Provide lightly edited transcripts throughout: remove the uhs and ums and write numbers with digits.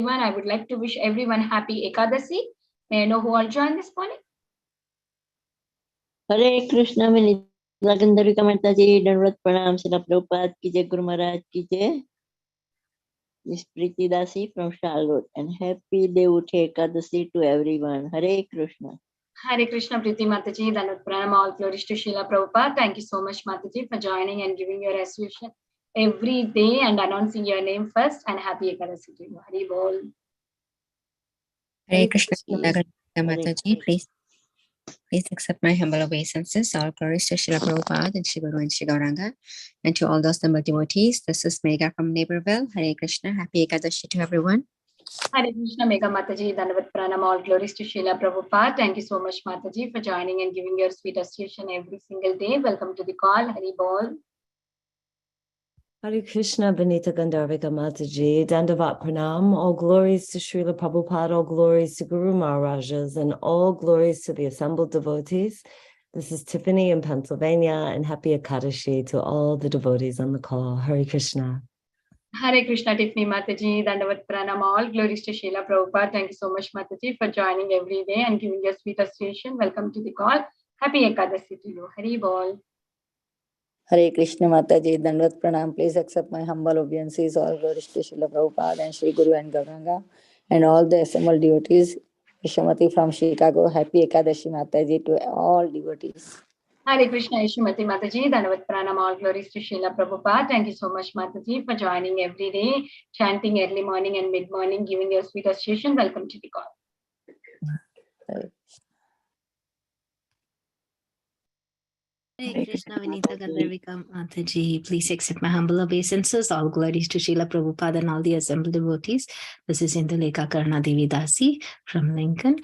I would like to wish everyone happy Ekadasi. May I know who all joined this morning? Hare Krishna, Vinitagandharika Mataji, Dandavat Pranam, Srila Prabhupada ki jai, Guru Maharaj ki jai. This is Preeti Dasi from Charlotte, and happy Devute Ekadasi to everyone. Hare Krishna. Hare Krishna, Preeti Mataji, Dandavat Pranam, all glories to Srila Prabhupada. Thank you so much, Mataji, for joining and giving your association every day and announcing your name first. And happy Ekadasi to you. Hare Bol. Hare Krishna, Mataji, please accept my humble obeisances. All glories to Srila Prabhupada and Shri Guru and Shri Gauranga, and to all those noble devotees. This is Megha from Naperville. Hare Krishna, happy Ekadashi to everyone. Hare Krishna, Megha Mataji, Dandavat Pranam, all glories to Srila Prabhupada. Thank you so much, Mataji, for joining and giving your sweet association every single day. Welcome to the call. Hare Bol. Hare Krishna, Benita Gandharvika Mataji, Dandavat Pranam, all glories to Srila Prabhupada, all glories to Guru Maharajas, and all glories to the assembled devotees. This is Tiffany in Pennsylvania, and happy Ekadashi to all the devotees on the call. Hare Krishna. Hare Krishna, Tiffany Mataji, Dandavat Pranam, all glories to Srila Prabhupada. Thank you so much, Mataji, for joining every day and giving your sweet association. Welcome to the call. Happy Ekadasi to you. Hare Bol. Hare Krishna Mataji, Dandavat Pranam. Please accept my humble obeisances. All glories to Srila Prabhupada and Shri Guru and Gauranga, and all the assembled devotees. Vishamati from Chicago. Happy Ekadashi Mataji to all devotees. Hare Krishna, Ishmati Mataji, Dandavat Pranam, all glories to Srila Prabhupada. Thank you so much, Mataji, for joining every day, chanting early morning and mid-morning, giving your sweet association. Welcome to the call. Hare Krishna, Vinita Gandharvika Mataji. Please accept my humble obeisances. All glories to Srila Prabhupada and all the assembled devotees. This is Indulekha Karna Devi Dasi from Lincoln.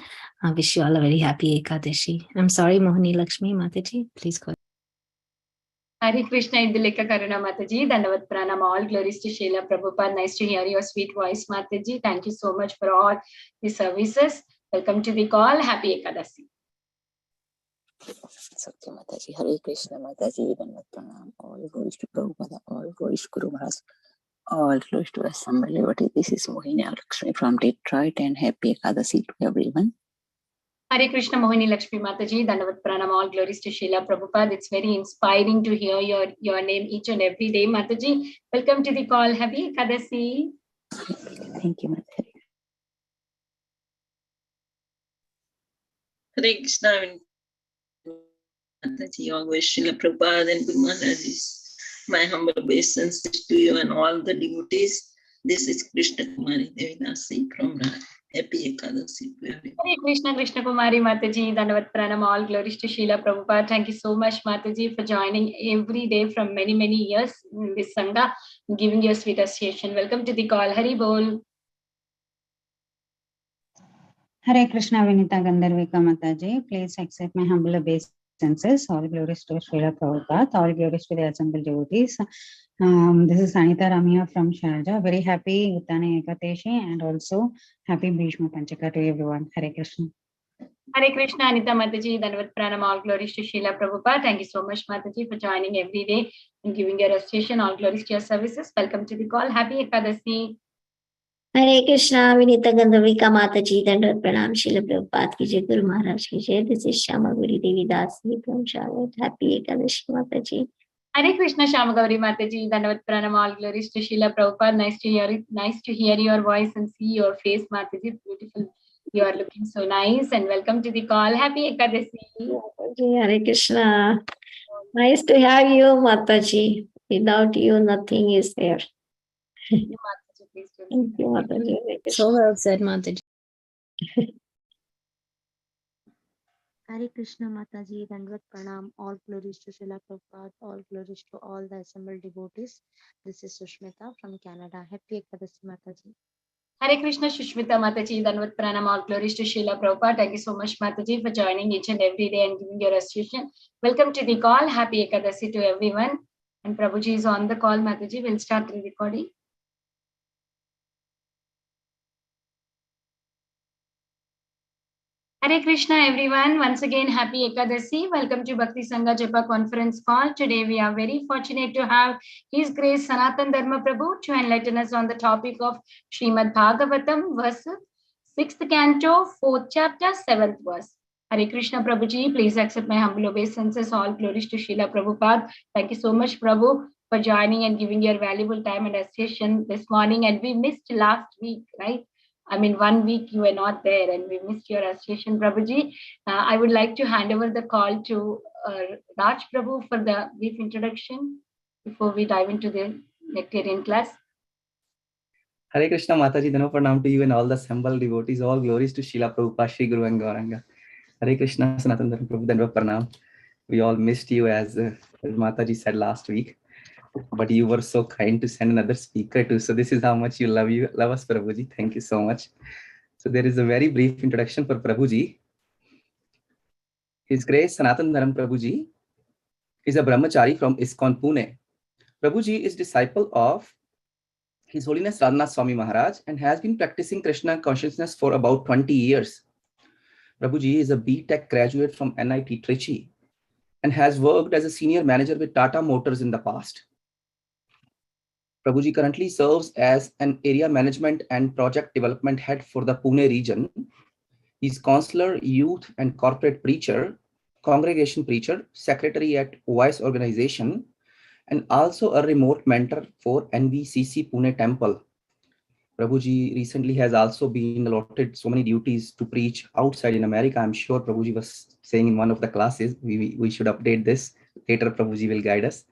I wish you all a very happy Ekadashi. I'm sorry, Mohini Lakshmi Mataji. Please go. Hare Krishna, Indulekha Karuna Mataji, Dandavat Pranam, all glories to Srila Prabhupada. Nice to hear your sweet voice, Mataji. Thank you so much for all the services. Welcome to the call. Happy Ekadasi. Satya Mataji, Hare Krishna Mataji, Dandavat Pranam. All glories to Prabhupada, all glories to Guru Maharaj, all glories to assembled devotees. This is Mohini Lakshmi from Detroit, and happy Ekadasi to everyone. Hare Krishna, Mohini Lakshmi Mataji, Dandavat Pranam, all glories to Srila Prabhupada. It's very inspiring to hear your name each and every day, Mataji. Welcome to the call. Happy Ekadasi. Thank you, Mataji. Hare Krishna, Mataji, all glories to Srila Prabhupada and Guru Maharaj. My humble obeisances to you and all the devotees. This is Krishna Kumari Devidasi from Happy Ekadasi to everyone. Hare Krishna, Krishna Kumari Mataji, Dandavat Pranam, all glories to Srila Prabhupada. Thank you so much, Mataji, for joining every day from many, many years in this Sangha, giving your sweet association. Welcome to the call. Hari Bol. Hare Krishna, Vinita Gandharvika Mataji. Please accept my humble obeisances. All glories to Srila Prabhupada, all glories to the assembled devotees. This is Sanatana Ramya from Sharjah. Very happy Uttana Ekadashi and also happy Bhishma Panchaka to everyone. Hare Krishna. Hare Krishna, Anita Mataji, Dandavat Pranam, all glories to Srila Prabhupada. Thank you so much, Mataji, for joining every day and giving your association. All glories to your services. Welcome to the call. Happy Ekadasi. Hare Krishna, Vinita Gandharvika Mataji, Dandavat Pranam, Srila Prabhupada ki jai, Guru Maharaj ki jai. This is Shamaguri Devi Dasi from Charlotte. Happy Ekadashi Mataji. Hare Krishna, Shamagauri Mataji, Dandavat Pranam, all glories to Srila Prabhupada. Nice to hear it. Nice to hear your voice and see your face, Mataji. Beautiful. You are looking so nice, and welcome to the call. Happy Ekadasi. Hare Krishna. Nice to have you, Mataji. Without you, nothing is there. Thank you, Mataji. Please do. Thank you, Mataji. Hare Krishna. So well said, Mataji. Hare Krishna Mataji, Dandavat Pranam, all glories to Srila Prabhupada, all glories to all the assembled devotees. This is Sushmita from Canada. Happy Ekadasi Mataji. Hare Krishna, Shushmita Mataji, Dandavat Pranam, all glories to Srila Prabhupada. Thank you so much, Mataji, for joining each and every day and giving your association. Welcome to the call. Happy Ekadasi to everyone. And Prabhuji is on the call, Mataji. We'll start the recording. Hare Krishna, everyone. Once again, happy Ekadasi. Welcome to Bhakti Sangha Japa conference call. Today, we are very fortunate to have His Grace Sanatana Dharma Prabhu to enlighten us on the topic of Srimad Bhagavatam, verse 6th Canto, 4th chapter, 7th verse. Hare Krishna, Prabhuji. Please accept my humble obeisances. All glories to Srila Prabhupada. Thank you so much, Prabhu, for joining and giving your valuable time and association this morning. And we missed last week, right? I mean, 1 week you were not there and we missed your association, Prabhuji. I would like to hand over the call to Raj Prabhu for the brief introduction before we dive into the nectarian class. Hare Krishna Mataji, Dano Pranam to you and all the assembled devotees. All glories to Srila Prabhupada, Shri Guru and Gauranga. Hare Krishna Sanatana Dharma Prabhu, Dano Pranam. We all missed you as Mataji said last week. But you were so kind to send another speaker too. So this is how much you love us, Prabhuji. Thank you so much. So there is a very brief introduction for Prabhuji. His Grace Sanatana Dharma Prabhuji is a brahmachari from ISKCON Pune. Prabhuji is disciple of His Holiness Radhanath Swami Maharaj and has been practicing Krishna consciousness for about 20 years. Prabhuji is a B.Tech graduate from NIT Trichy and has worked as a senior manager with Tata Motors in the past. Prabhuji currently serves as an area management and project development head for the Pune region. He's counselor, youth and corporate preacher, congregation preacher, secretary at Voice Organization, and also a remote mentor for NVCC Pune Temple. Prabhuji recently has also been allotted so many duties to preach outside in America. I'm sure Prabhuji was saying in one of the classes, we should update this. Later, Prabhuji will guide us.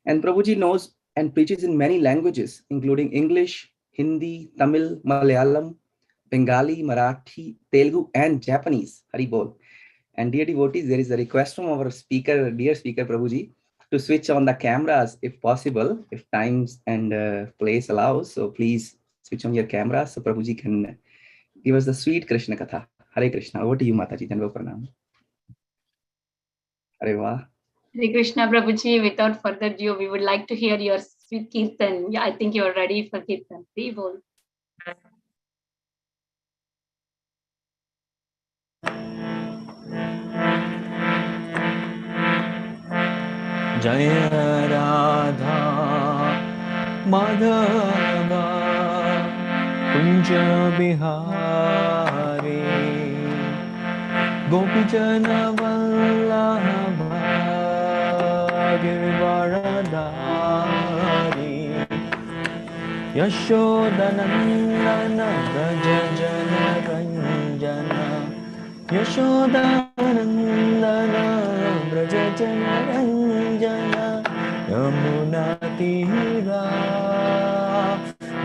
And Prabhuji knows and preaches in many languages, including English, Hindi, Tamil, Malayalam, Bengali, Marathi, Telugu, and Japanese. Hari Bol. And dear devotees, there is a request from our speaker, dear speaker Prabhuji, to switch on the cameras if possible, if times and place allows. So please switch on your camera so Prabhuji can give us the sweet Krishna Katha. Hare Krishna. Over to you, Mataji. Dandavat Pranam. Hare Vah. Hare Krishna, Prabhuji. Without further ado, we would like to hear your sweet Kirtan. Yeah, I think you are ready for Kirtan. Be bold. Jaya Radha Madhava Kunja Bihari Gopijana Vallabha Girivaradhari Yashodanandana Braja Jana Ranjana Yashodanandana Braja Jana Ranjana Yamuna Tira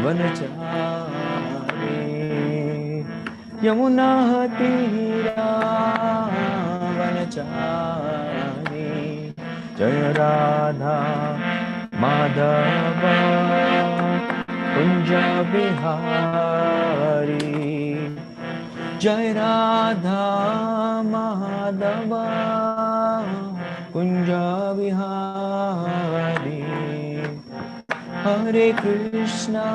Vanachari Yamuna Tira Vanachari Jaya Radha Madhava Kunja Bihari Jaya Radha Madhava Kunja Bihari Hare Krishna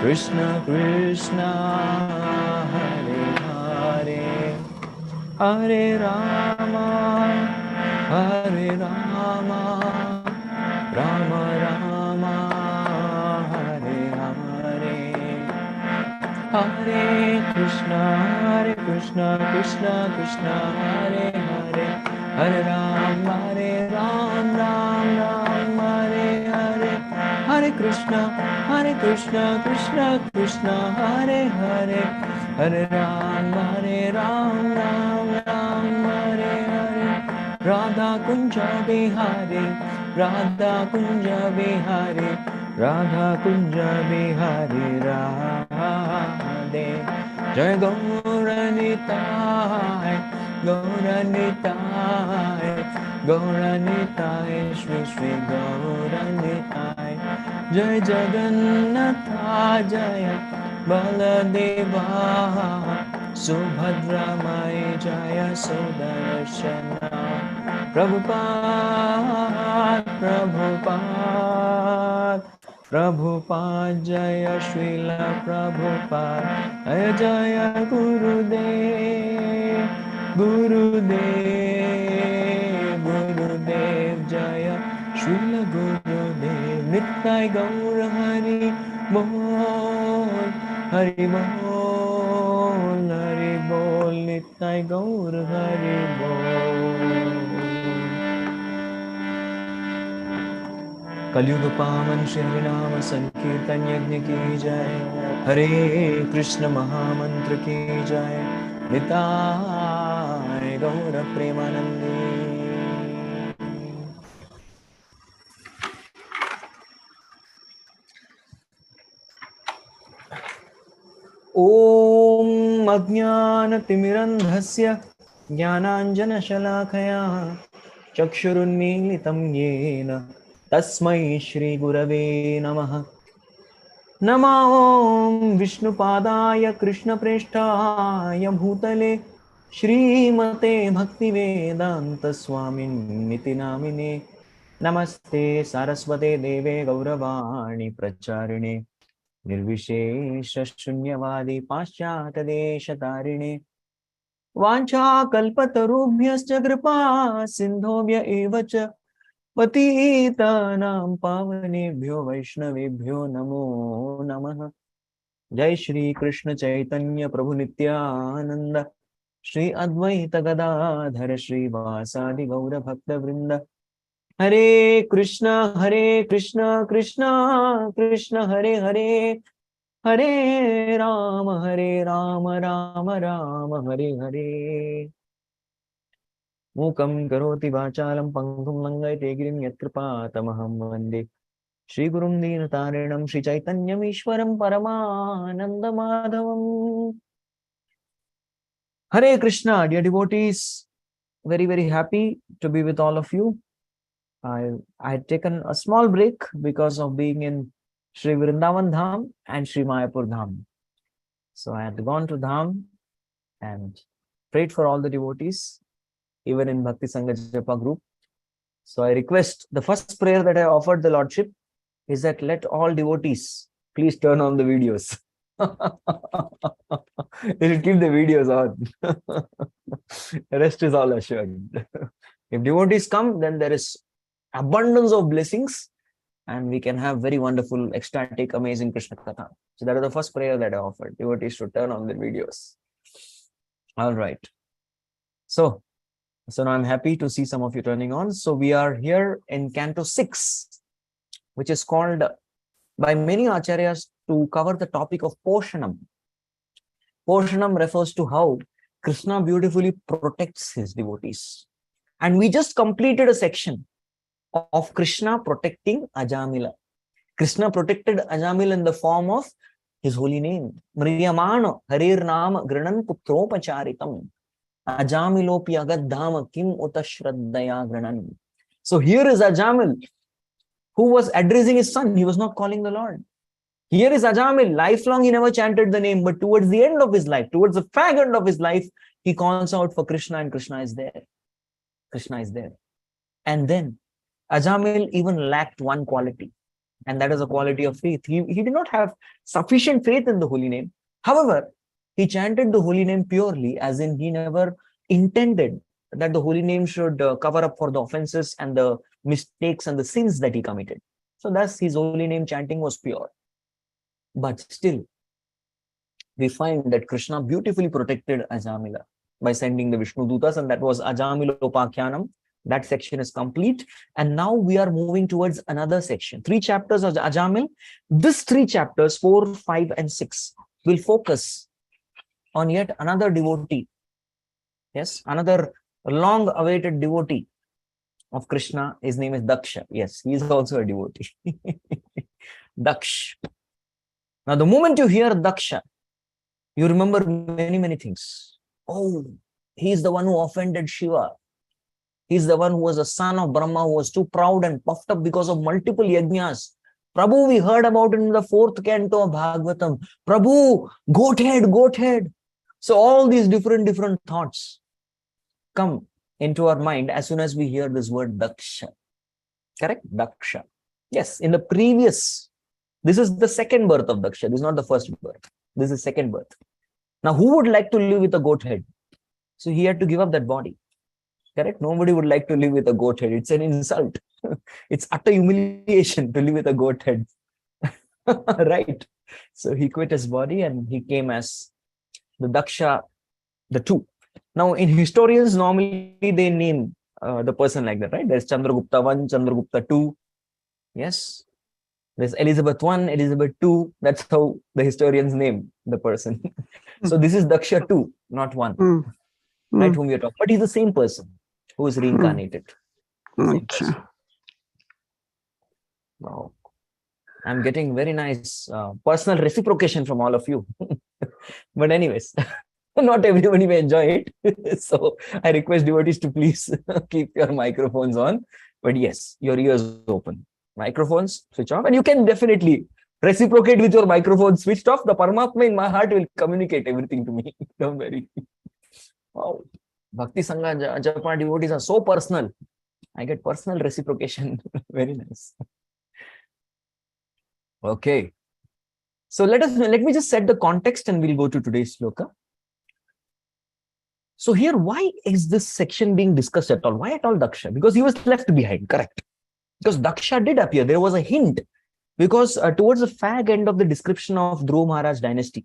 Krishna Krishna Hare Hare Hare Rama Rama Rama Hare Hare Hare Krishna Krishna Krishna Hare Hare Hare Ram Ram Hare Hare Hare Krishna Krishna Krishna Hare Hare Hare Ram Ram Hare Hare Radha Kunja Bihari Radha Kunja Bihari Radha Kunja Bihari Radhe Jai Gauranitai Gauranitai Shri Shri Gauranitai Jai Jagannatha Jaya Baladeva Subhadra Mai Jaya Sudarshana Prabhupada Prabhupada Jaya Srila Prabhupada Jaya Jaya Gurudev Gurudev Gurudev Jaya Srila Gurudev Nittai Gaur Hari Bol Hari Bol Hari Bol Nittai Gaur Hari Bol Kaliyuga Pavan Shri Harinama Sankirtan Yajna Ki Jai Hare Krishna Mahamantra Ki Jai Nitai Gaura Premanandi Om Ajnanatimirandhasya Jnananjana Shalakaya Chakshurunmilitam Yena Tasmai Shri Gurave Namaha Namo Vishnupadaya Krishna Preshtaya Bhutale Shrimate Bhaktivedanta Swamin Niti Namine Namaste Saraswate Deve Gauravani Pracharine Nirvishesha Shunyavadi Paschata Deshatarine Vancha Kalpatarubhyascha Kripa Sindhobhya Evacha Patitanam Pavanebhyo Vaishnavebhyo Namo Namaha Jai Shri Krishna Chaitanya Prabhu Nityananda Shri Advaita Gadadhara Shri Vasadi Gaura Bhakta Vrinda Hare Krishna Krishna Krishna Hare Hare Hare Rama Rama Rama Hare Hare Mukam karoti vachalam pangum langayate girim yatkripatamaham vande Shri Gurum Dinatarinam Shri Chaitanyam Ishwaram Paramananda Madhavam Hare Krishna, dear devotees, very happy to be with all of you. I had taken a small break because of being in Shri Vrindavan Dham and Shri Mayapur Dham. So I had gone to Dham and prayed for all the devotees, even in Bhakti Sangha Japa group. So I request, the first prayer that I offered the Lordship is that let all devotees please turn on the videos. It will keep the videos on. The rest is all assured. If devotees come, then there is abundance of blessings and we can have very wonderful, ecstatic, amazing Krishna Katha. So that is the first prayer that I offered. Devotees should turn on their videos. All right. So now I'm happy to see some of you turning on. So we are here in Canto 6, which is called by many acharyas to cover the topic of Poshanam. Poshanam refers to how Krishna beautifully protects his devotees. And we just completed a section of Krishna protecting Ajamila. Krishna protected Ajamila in the form of his holy name. Mriyamana Harir Nama Granan Putropacharitam Ajamilopi Agaddhama Kim Utashraddaya Granan. So here is Ajamil who was addressing his son. He was not calling the Lord. Here is Ajamil. Lifelong he never chanted the name, but towards the end of his life, towards the fag end of his life, he calls out for Krishna and Krishna is there. Krishna is there. And then Ajamil even lacked one quality, and that is a quality of faith. He did not have sufficient faith in the holy name. However, he chanted the holy name purely, as in he never intended that the holy name should cover up for the offenses and the mistakes and the sins that he committed. So thus his holy name chanting was pure. But still, we find that Krishna beautifully protected Ajamila by sending the Vishnu Dutas, and that was Ajamilopakhyanam. That section is complete. And now we are moving towards another section. 3 chapters of Ajamil. This 3 chapters, 4, 5, and 6, will focus on yet another devotee. Yes, another long-awaited devotee of Krishna. His name is Daksha. Yes, he is also a devotee. Daksh. Now, the moment you hear Daksha, you remember many things. Oh, he is the one who offended Shiva. He's the one who was a son of Brahma, who was too proud and puffed up because of multiple yajnas. Prabhu, we heard about it in the 4th canto of Bhagavatam. Prabhu, goat head. So all these different thoughts come into our mind as soon as we hear this word Daksha. Correct? Daksha. Yes, in the previous This is the second birth of Daksha. This is not the first birth. This is second birth. Now, who would like to live with a goat head? So he had to give up that body. Correct? Nobody would like to live with a goat head. It's an insult. It's utter humiliation to live with a goat head. Right? So he quit his body and he came as the Daksha, the two. Now, in historians, normally they name the person like that, right? There's Chandragupta 1, Chandragupta 2. Yes. There's Elizabeth 1, Elizabeth 2. That's how the historians name the person. So this is Daksha 2, not 1. Right? Whom we are talking. But he's the same person who is reincarnated. Same person. Wow. I'm getting very nice personal reciprocation from all of you. But anyways, not everybody may enjoy it. So I request devotees to please keep your microphones on. But yes, your ears open. Microphones switch off. And you can definitely reciprocate with your microphone switched off. The Paramatma in my heart will communicate everything to me. Don't worry. Wow. Bhakti Sangha Japa devotees are so personal. I get personal reciprocation. Very nice. Okay. So let me just set the context and we'll go to today's sloka. So here, why is this section being discussed at all? Why at all Daksha? Because he was left behind, correct? Because Daksha did appear. There was a hint. Because towards the fag end of the description of Dhruva Maharaj dynasty,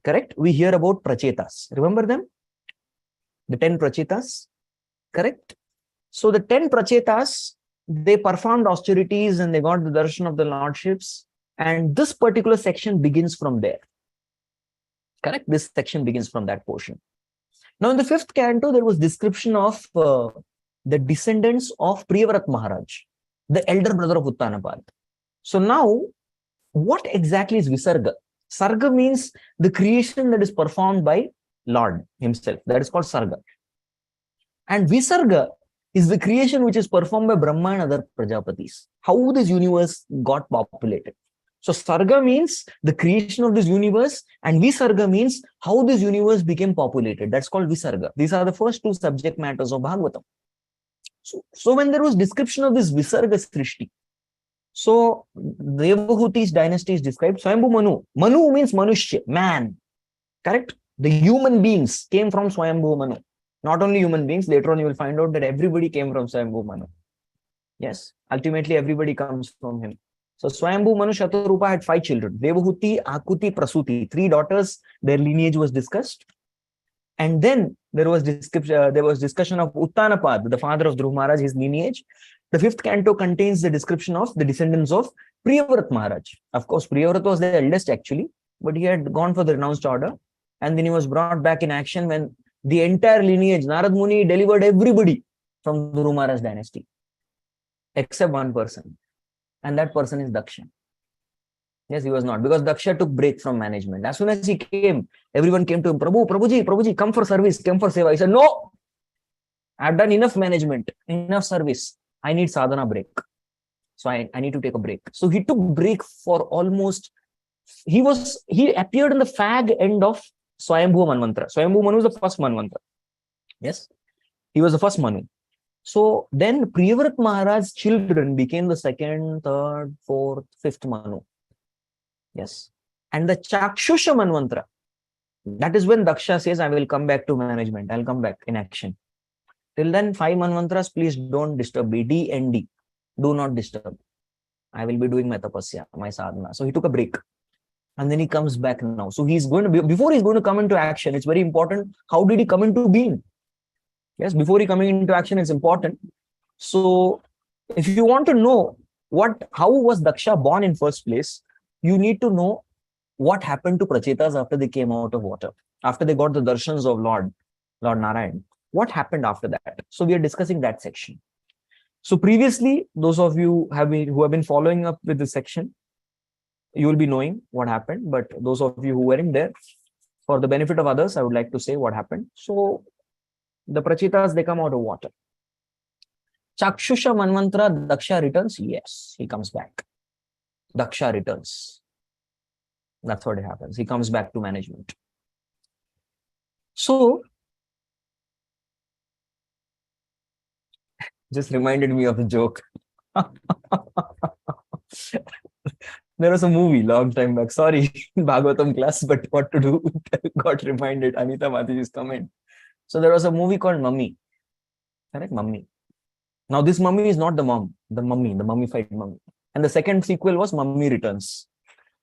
correct? We hear about Prachetas. Remember them? The 10 Prachetas, correct? So the 10 Prachetas, they performed austerities and they got the darshan of the lordships. And this particular section begins from there. Correct? This section begins from that portion. Now in the 5th canto, there was description of the descendants of Priyavrat Maharaj, the elder brother of Uttanapad. So now, what exactly is Visarga? Sarga means the creation that is performed by Lord himself. That is called Sarga. And Visarga is the creation which is performed by Brahma and other Prajapatis. How this universe got populated. So Sarga means the creation of this universe, and Visarga means how this universe became populated. That's called Visarga. These are the first two subject matters of Bhagavatam. So when there was description of this Visarga Srishti, so Devahuti's dynasty is described. Swayambhu Manu. Manu means Manushya, man. Correct? The human beings came from Swayambhu Manu. Not only human beings, later on you will find out that everybody came from Swayambhu Manu. Yes, ultimately everybody comes from him. So Swayambhu Manu Shatarupa had 5 children. Devahuti, Akuti, Prasuti. 3 daughters, their lineage was discussed. And then there was discussion of Uttanapad, the father of Dhruva Maharaj, his lineage. The 5th canto contains the description of the descendants of Priyavrat Maharaj. Of course, Priyavrat was the eldest actually, but he had gone for the renounced order. And then he was brought back in action when the entire lineage, Narad Muni delivered everybody from Dhruva Maharaj dynasty, except one person. And that person is Daksha. Yes, he was not, because Daksha took break from management. As soon as he came, everyone came to him, Prabhuji, come for service, come for seva. He said, no, I've done enough management, enough service. I need sadhana break. So I need to take a break. So he took break for almost, he appeared in the fag end of Swayambhu Manvantara. Swayambhu Manu was the first Manvantara. Yes, he was the first Manu. So then Priyavrat Maharaj's children became the 2nd, 3rd, 4th, 5th Manu. Yes. And the Chakshusha Manvantara, that is when Daksha says, I will come back to management. I'll come back in action. Till then, 5 Manvantaras, please don't disturb me. D and D. Do not disturb. I will be doing my tapasya, my sadhana. So he took a break. And then he comes back now. So he's going to be, before he's going to come into action, it's very important. How did he come into being? Yes, before he coming into action, it's important. So if you want to know how was Daksha born in first place, you need to know what happened to Prachetas after they came out of water, after they got the darshans of Lord Narayan. What happened after that? So we are discussing that section. So previously, those of you who have been following up with this section, you will be knowing what happened. But those of you who weren't there, for the benefit of others, I would like to say what happened. So the Prachetas, they come out of water. Chakshusha Manvantara, Daksha returns. Yes, he comes back. Daksha returns. That's what happens. He comes back to management. So, just reminded me of a joke. The There was a movie long time back. Sorry, Bhagavatam class, but what to do? Got reminded. Anita Mataji's comment. So there was a movie called Mummy. Correct? Mummy. Now this mummy is not the mum, the mummified mummy. And the second sequel was Mummy Returns.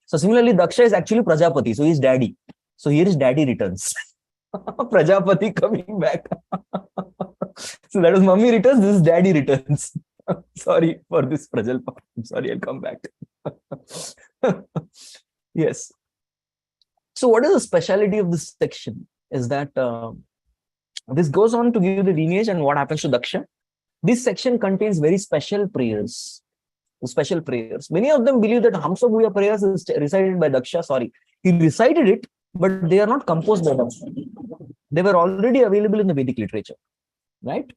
So similarly, Daksha is actually Prajapati. So he's daddy. So here is Daddy Returns. Prajapati coming back. So that was Mummy Returns. This is Daddy Returns. Sorry for this Prajalpa. I'm sorry, I'll come back. Yes. So what is the speciality of this section? Is that this goes on to give the lineage and what happens to Daksha. This section contains very special prayers. Special prayers. Many of them believe that Hamsa Bhuya prayers is recited by Daksha. Sorry, he recited it, but they are not composed by Daksha. They were already available in the Vedic literature, right?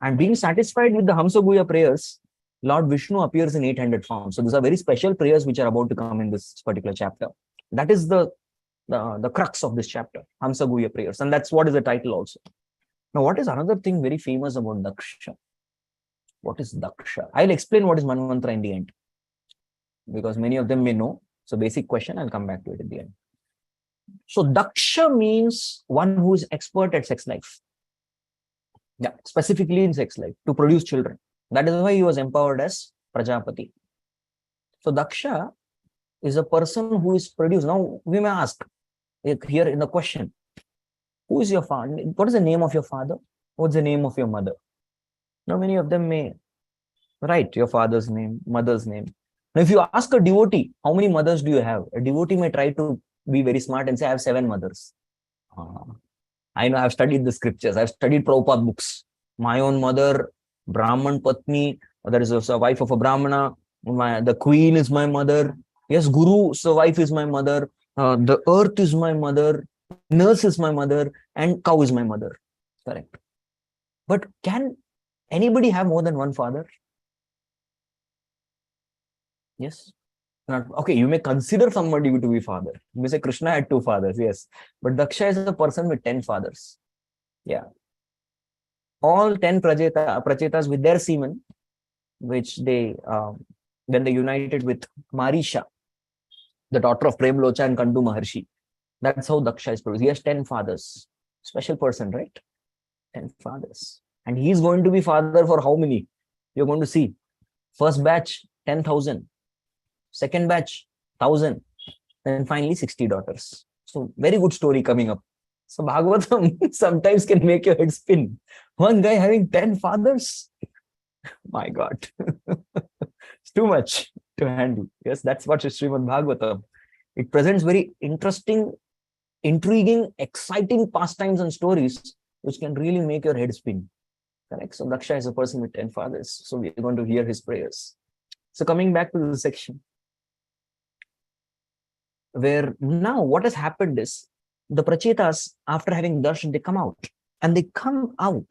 And being satisfied with the Hamsa Bhuya prayers, Lord Vishnu appears in 800 forms. So these are very special prayers which are about to come in this particular chapter. That is the crux of this chapter, Hamsa Bhuya prayers, and that's what is the title also. Now, what is another thing very famous about Daksha? What is Daksha? I'll explain what is Manvantra in the end, because many of them may know. So basic question, I'll come back to it at the end. So Daksha means one who is expert at sex life. Yeah, specifically in sex life, to produce children. That is why he was empowered as Prajapati. So Daksha is a person who is produced. Now we may ask here in the question, who is your father? What is the name of your father? What's the name of your mother? Now many of them may write your father's name, mother's name. Now if you ask a devotee, how many mothers do you have? A devotee may try to be very smart and say, I have 7 mothers. I know, I've studied the scriptures. I've studied Prabhupada books. My own mother, Brahman Patni, that is a wife of a Brahmana. The queen is my mother. Yes, Guru's wife is my mother. The earth is my mother. Nurse is my mother. And cow is my mother. Correct. But can anybody have more than one father? Yes. Not, okay, you may consider somebody to be father. You may say Krishna had 2 fathers. Yes. But Daksha is a person with 10 fathers. Yeah. All 10 prachetas with their semen, which they, when they united with Marisha, the daughter of Premlocha and Kandu Maharshi. That's how Daksha is produced. He has 10 fathers. Special person, right? 10 fathers. And he's going to be father for how many? You're going to see. First batch, 10,000. Second batch, 1,000. And finally, 60 daughters. So very good story coming up. So Bhagavatam sometimes can make your head spin. One guy having 10 fathers. My God. It's too much to handle. Yes, that's what is Srimad Bhagavatam. It presents very interesting, intriguing, exciting pastimes and stories which can really make your head spin. Correct? So Daksha is a person with 10 fathers. So we're going to hear his prayers. So coming back to the section, where now what has happened is the prachetas, after having darshan, they come out. And they come out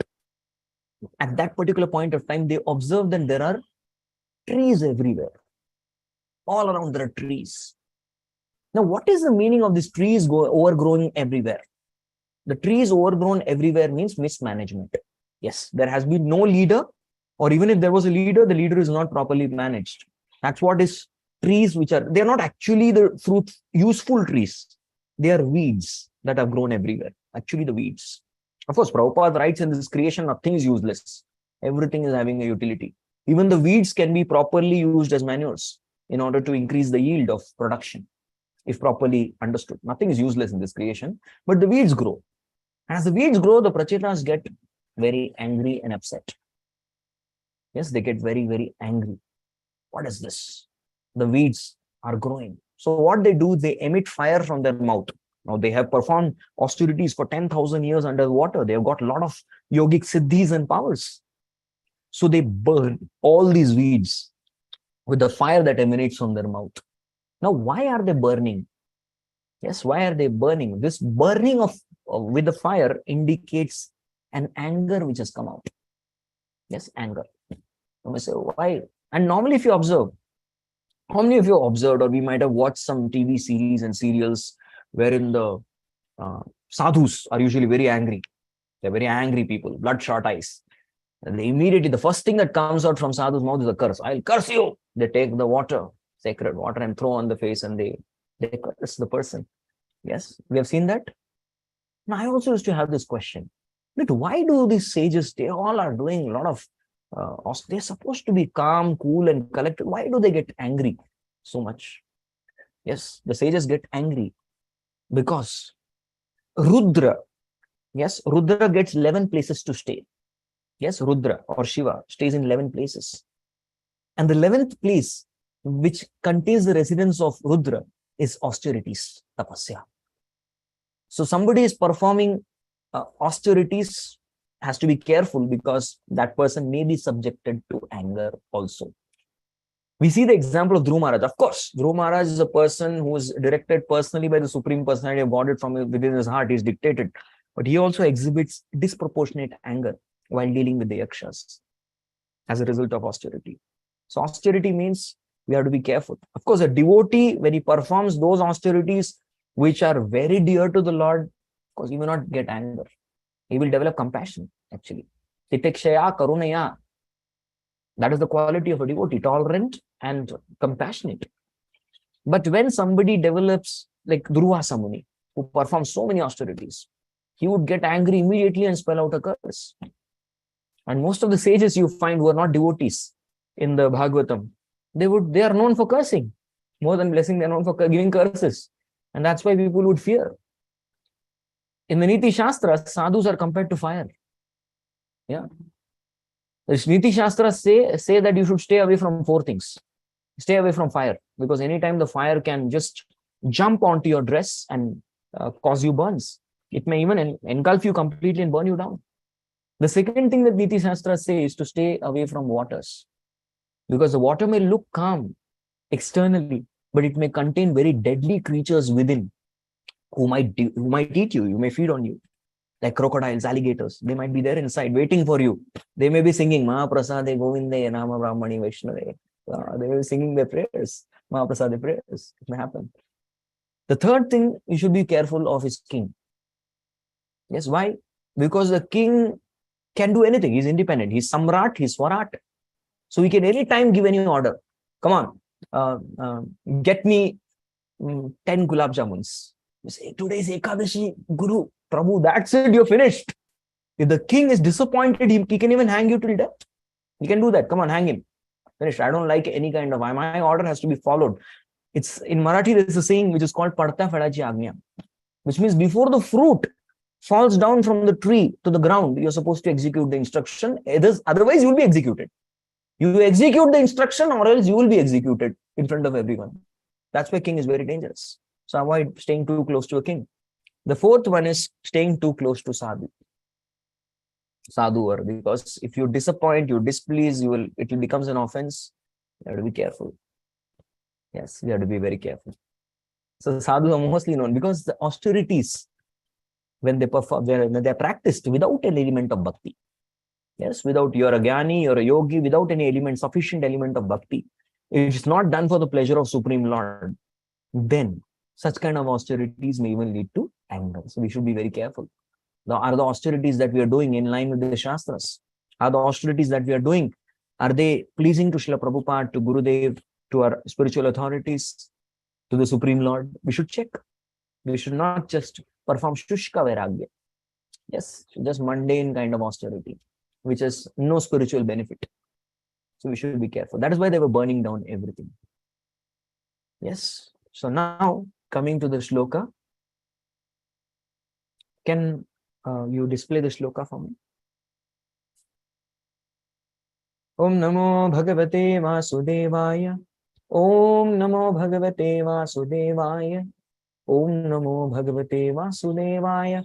at that particular point of time, they observe that there are trees everywhere. All around there are trees. Now, what is the meaning of these trees overgrowing everywhere? The trees overgrown everywhere means mismanagement. Yes, there has been no leader, or even if there was a leader, the leader is not properly managed. That's what is trees which are, they're not actually the fruit, useful trees. They are weeds that have grown everywhere. Actually, the weeds. Of course, Prabhupada writes in this creation, nothing is useless. Everything is having a utility. Even the weeds can be properly used as manures in order to increase the yield of production, if properly understood. Nothing is useless in this creation, but the weeds grow. As the weeds grow, the prachetas get very angry and upset. Yes, they get very, very angry. What is this? The weeds are growing. So what they do, they emit fire from their mouth. Now they have performed austerities for 10,000 years under water. They have got a lot of yogic siddhis and powers. So they burn all these weeds with the fire that emanates from their mouth. Now, why are they burning? Yes, why are they burning? This burning of with the fire indicates an anger which has come out. Yes, anger. You may say, why? And normally if you observe, how many of you observed, or we might have watched some TV series and serials wherein the sadhus are usually very angry. They're very angry people, bloodshot eyes. And they immediately, the first thing that comes out from sadhu's mouth is a curse. I'll curse you. They take the water sacred water and throw on the face, and they curse the person. Yes, we have seen that. Now, I also used to have this question, that why do these sages, they all are doing a lot of, they're supposed to be calm, cool, and collected. Why do they get angry so much? Yes, the sages get angry because Rudra, yes, Rudra gets 11 places to stay. Yes, Rudra or Shiva stays in 11 places. And the 11th place, which contains the residence of Rudra, is austerities, tapasya. So somebody is performing austerities, has to be careful, because that person may be subjected to anger also. We see the example of Dhruva Maharaj. Of course, Dhruva Maharaj is a person who is directed personally by the Supreme Personality of Godhead from within his heart. He is dictated. But he also exhibits disproportionate anger while dealing with the yakshas as a result of austerity. So austerity means we have to be careful. Of course, a devotee, when he performs those austerities which are very dear to the Lord, of course, he will not get anger. He will develop compassion, actually. Titikshaya karunaya. That is the quality of a devotee, tolerant and compassionate. But when somebody develops, like Durvasa Muni, who performs so many austerities, he would get angry immediately and spell out a curse. And most of the sages you find who are not devotees in the Bhagavatam, they are known for cursing. More than blessing, they are known for giving curses. And that's why people would fear. In the Niti Shastras, sadhus are compared to fire. Yeah. The Niti Shastras say that you should stay away from 4 things. Stay away from fire, because anytime the fire can just jump onto your dress and cause you burns. It may even engulf you completely and burn you down. The second thing that Niti Shastras say is to stay away from waters, because the water may look calm externally, but it may contain very deadly creatures within who might eat you. You may feed on you, like crocodiles, alligators. They might be there inside waiting for you. They may be singing Mahaprasade Govinde Nama Brahmani Vaishnave. They may be singing their prayers, Mahaprasade prayers. It may happen. The third thing you should be careful of is king. Yes, why? Because the king can do anything. He's independent. He's Samrat, he's Swarat. So he can anytime give any order. Come on, get me 10 gulab jamuns. You say, today's Ekadashi, Guru, Prabhu, that's it, you're finished. If the king is disappointed, he can even hang you till death. He can do that. Come on, hang him. Finished. I don't like any kind of, my order has to be followed. It's in Marathi, there's a saying which is called Padta Phalachi Agnya, which means before the fruit falls down from the tree to the ground, you're supposed to execute the instruction. Otherwise, you will be executed. You execute the instruction, or else you will be executed in front of everyone. That's why king is very dangerous. So avoid staying too close to a king. The fourth one is staying too close to sadhu, because if you disappoint, you displease, it will becomes an offense. You have to be careful. Yes, we have to be very careful. So sadhus are mostly known because the austerities, when they perform, when they are practiced without an element of bhakti. Yes, without, you're a jnani, you're a yogi, without any sufficient element of bhakti. It is not done for the pleasure of Supreme Lord. Then such kind of austerities may even lead to anger. So we should be very careful. Are the austerities that we are doing in line with the Shastras? Are the austerities that we are doing, are they pleasing to Srila Prabhupada, to Gurudev, to our spiritual authorities, to the Supreme Lord? We should check. We should not just perform Shushka Vairagya. Yes, just mundane kind of austerity, which has no spiritual benefit. So we should be careful. That is why they were burning down everything. Yes. So now, coming to the shloka, can you display the shloka for me? Om Namo Bhagavate Vasudevaya. Om Namo Bhagavate Vasudevaya. Om Namo Bhagavate Vasudevaya.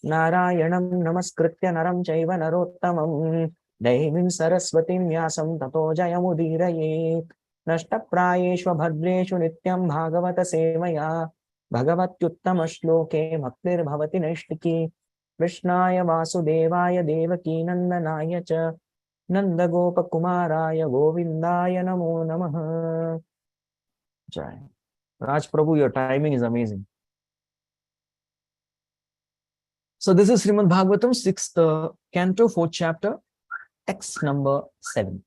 Narayanam Namaskritya Naram Chaiva Narottamam Devim Saraswatim Vyasam Tato Jayamudiraye Nashta Prayeshva Bhadreshu Nityam Bhagavata Sevaya Bhagavatyuttama Shloke Bhaktir Bhavati Nishtiki Krishnaya Vasudevaya Devaki Nandanaya Cha Nanda Gopa Kumaraya Govindaya Namo Namaha. Jai. Raj Prabhu, your timing is amazing. So this is Srimad Bhagavatam 6th Canto, 4th chapter, text number 7.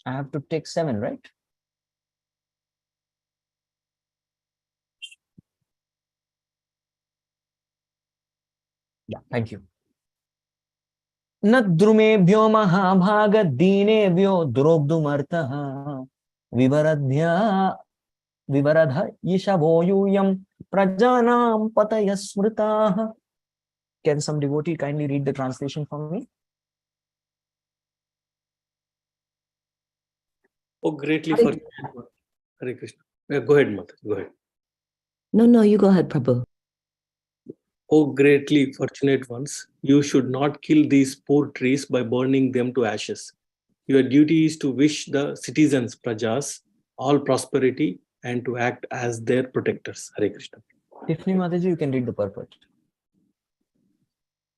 I have to take 7, right? Yeah, thank you. Nadrumebhyo mahabhaga dinebhyo drogdumartah vivaradhya vivaradha yishavoyuyam prajanam pataya smritah. Can some devotee kindly read the translation for me? Oh, greatly fortunate one. Hare Krishna. Go ahead, Mata. Go ahead. No, you go ahead, Prabhu. Oh, greatly fortunate ones, you should not kill these poor trees by burning them to ashes. Your duty is to wish the citizens, prajas, all prosperity and to act as their protectors. Hare Krishna. Tiffany Mataji, you can read the purport.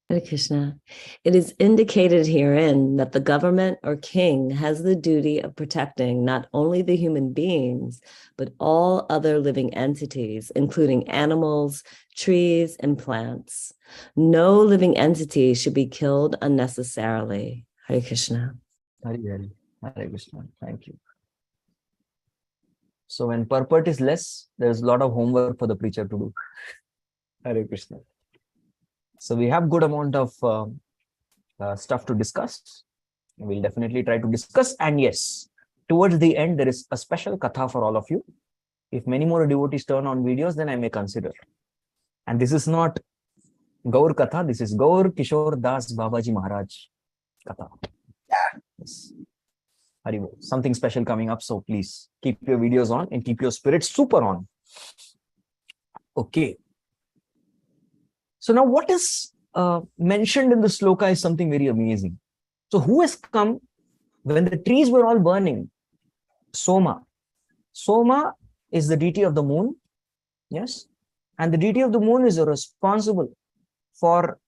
Hare Krishna. It is indicated herein that the government or king has the duty of protecting not only the human beings, but all other living entities, including animals, trees, and plants. No living entity should be killed unnecessarily. Hare Krishna. Hare Krishna. Thank you. So when purport is less, there's a lot of homework for the preacher to do. Hare Krishna. So we have good amount of stuff to discuss. We'll definitely try to discuss. And yes, towards the end, there is a special katha for all of you. If many more devotees turn on videos, then I may consider. And this is not Gaur Katha, this is Gaur Kishore Das Babaji Maharaj Katha. Yes. Haribol. Something special coming up, so please keep your videos on and keep your spirits super on. Okay. So now what is mentioned in the sloka is something very amazing. So who has come when the trees were all burning? Soma. Soma is the deity of the moon. Yes. And the deity of the moon is responsible for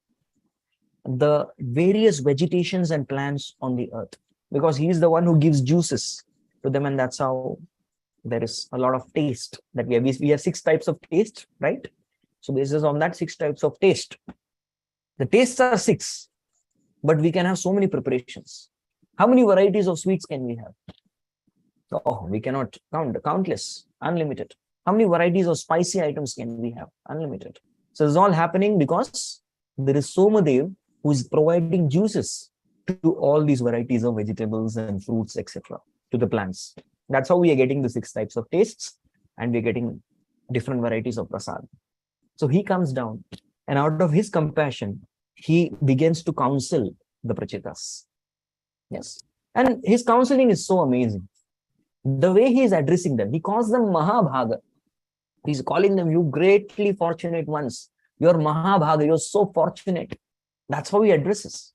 the various vegetations and plants on the earth, because he is the one who gives juices to them, and that's how there is a lot of taste that we have. We have 6 types of taste, right? So this is on that 6 types of taste. The tastes are 6, but we can have so many preparations. How many varieties of sweets can we have? Oh, we cannot count, countless, unlimited. How many varieties of spicy items can we have? Unlimited. So this is all happening because there is Somadev who is providing juices to all these varieties of vegetables and fruits, etc., to the plants. That's how we are getting the 6 types of tastes, and we're getting different varieties of prasad. So he comes down, and out of his compassion, he begins to counsel the Prachitas. Yes. And his counseling is so amazing. The way he is addressing them, he calls them Mahabhaga. He's calling them, you greatly fortunate ones. You're Mahabhaga, you're so fortunate. That's how he addresses.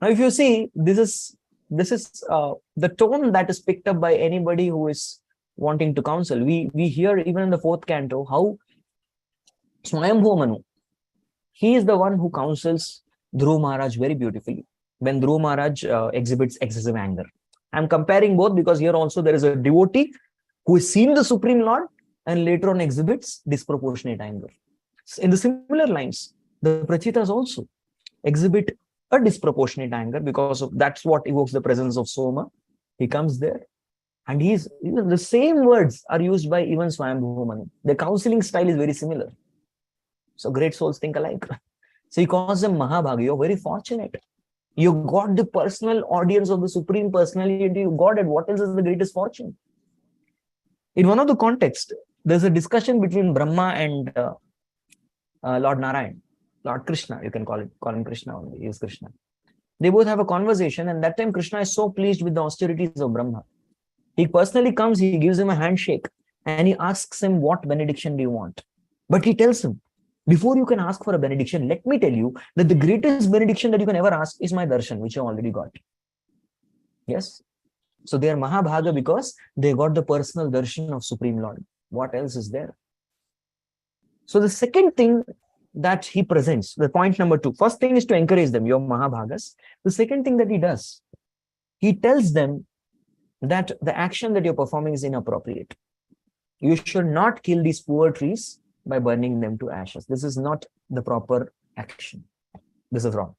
Now, if you see, this is the tone that is picked up by anybody who is wanting to counsel. We hear even in the 4th canto how Swayambhu Manu, he is the one who counsels Dhruv Maharaj very beautifully when Dhruv Maharaj exhibits excessive anger. I'm comparing both because here also there is a devotee who has seen the Supreme Lord and later on exhibits disproportionate anger. In the similar lines, the Prachitas also exhibit a disproportionate anger because of that's what evokes the presence of Soma. He comes there and even the same words are used by even Swayambhu Manu. The counseling style is very similar. So great souls think alike. So he calls them Mahabhaga. You're very fortunate. You got the personal audience of the Supreme Personality. You got it. What else is the greatest fortune? In one of the contexts, there's a discussion between Brahma and Lord Narayan, Lord Krishna. You can call him Krishna only. He is Krishna. They both have a conversation, and that time Krishna is so pleased with the austerities of Brahma. He personally comes, he gives him a handshake, and he asks him, what benediction do you want? But he tells him, before you can ask for a benediction, let me tell you that the greatest benediction that you can ever ask is my darshan, which you already got. Yes. So they are Mahabhaga because they got the personal darshan of Supreme Lord. What else is there? So the second thing that he presents, the point number 2, first thing is to encourage them, you're Mahabhagas. The second thing that he does, he tells them that the action that you're performing is inappropriate. You should not kill these poor trees by burning them to ashes. This is not the proper action. This is wrong.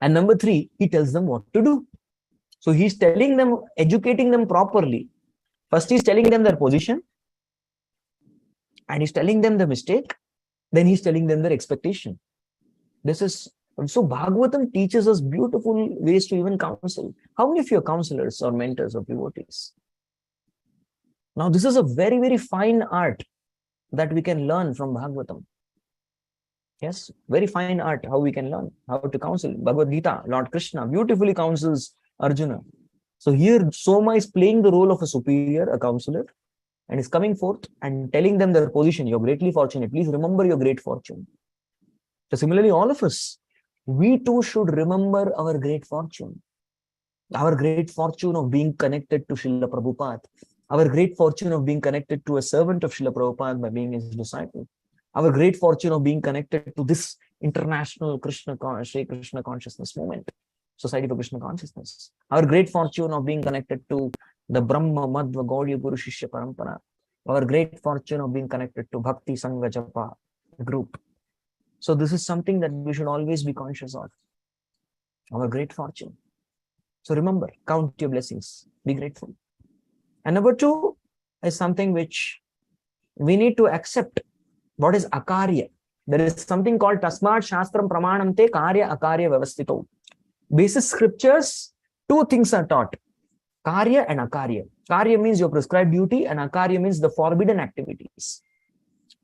And number 3, he tells them what to do. So he's telling them, educating them properly. First, he's telling them their position, and he's telling them the mistake. Then he's telling them their expectation. This is so Bhagavatam teaches us beautiful ways to even counsel. How many of you are counselors or mentors or devotees? Now, this is a very, very fine art that we can learn from Bhagavatam. Yes, very fine art, how we can learn how to counsel. Bhagavad Gita, Lord Krishna beautifully counsels Arjuna. So here Soma is playing the role of a superior, a counselor, and is coming forth and telling them their position. You're greatly fortunate. Please remember your great fortune. So similarly, all of us, we too should remember our great fortune. Our great fortune of being connected to Srila Prabhupada. Our great fortune of being connected to a servant of Srila Prabhupada by being his disciple. Our great fortune of being connected to this international Shri Krishna consciousness movement, Society for Krishna Consciousness. Our great fortune of being connected to the Brahma Madhva Gaudiya Guru Shishya Parampara. Our great fortune of being connected to Bhakti Sangha Japa group. So this is something that we should always be conscious of. Our great fortune. So remember, count your blessings. Be grateful. And number two is something which we need to accept. What is akarya? There is something called Tasmat Shastram Pramanante Karya Akarya Vyavastito. Basis scriptures, two things are taught. Karya and akarya. Karya means your prescribed duty and akarya means the forbidden activities.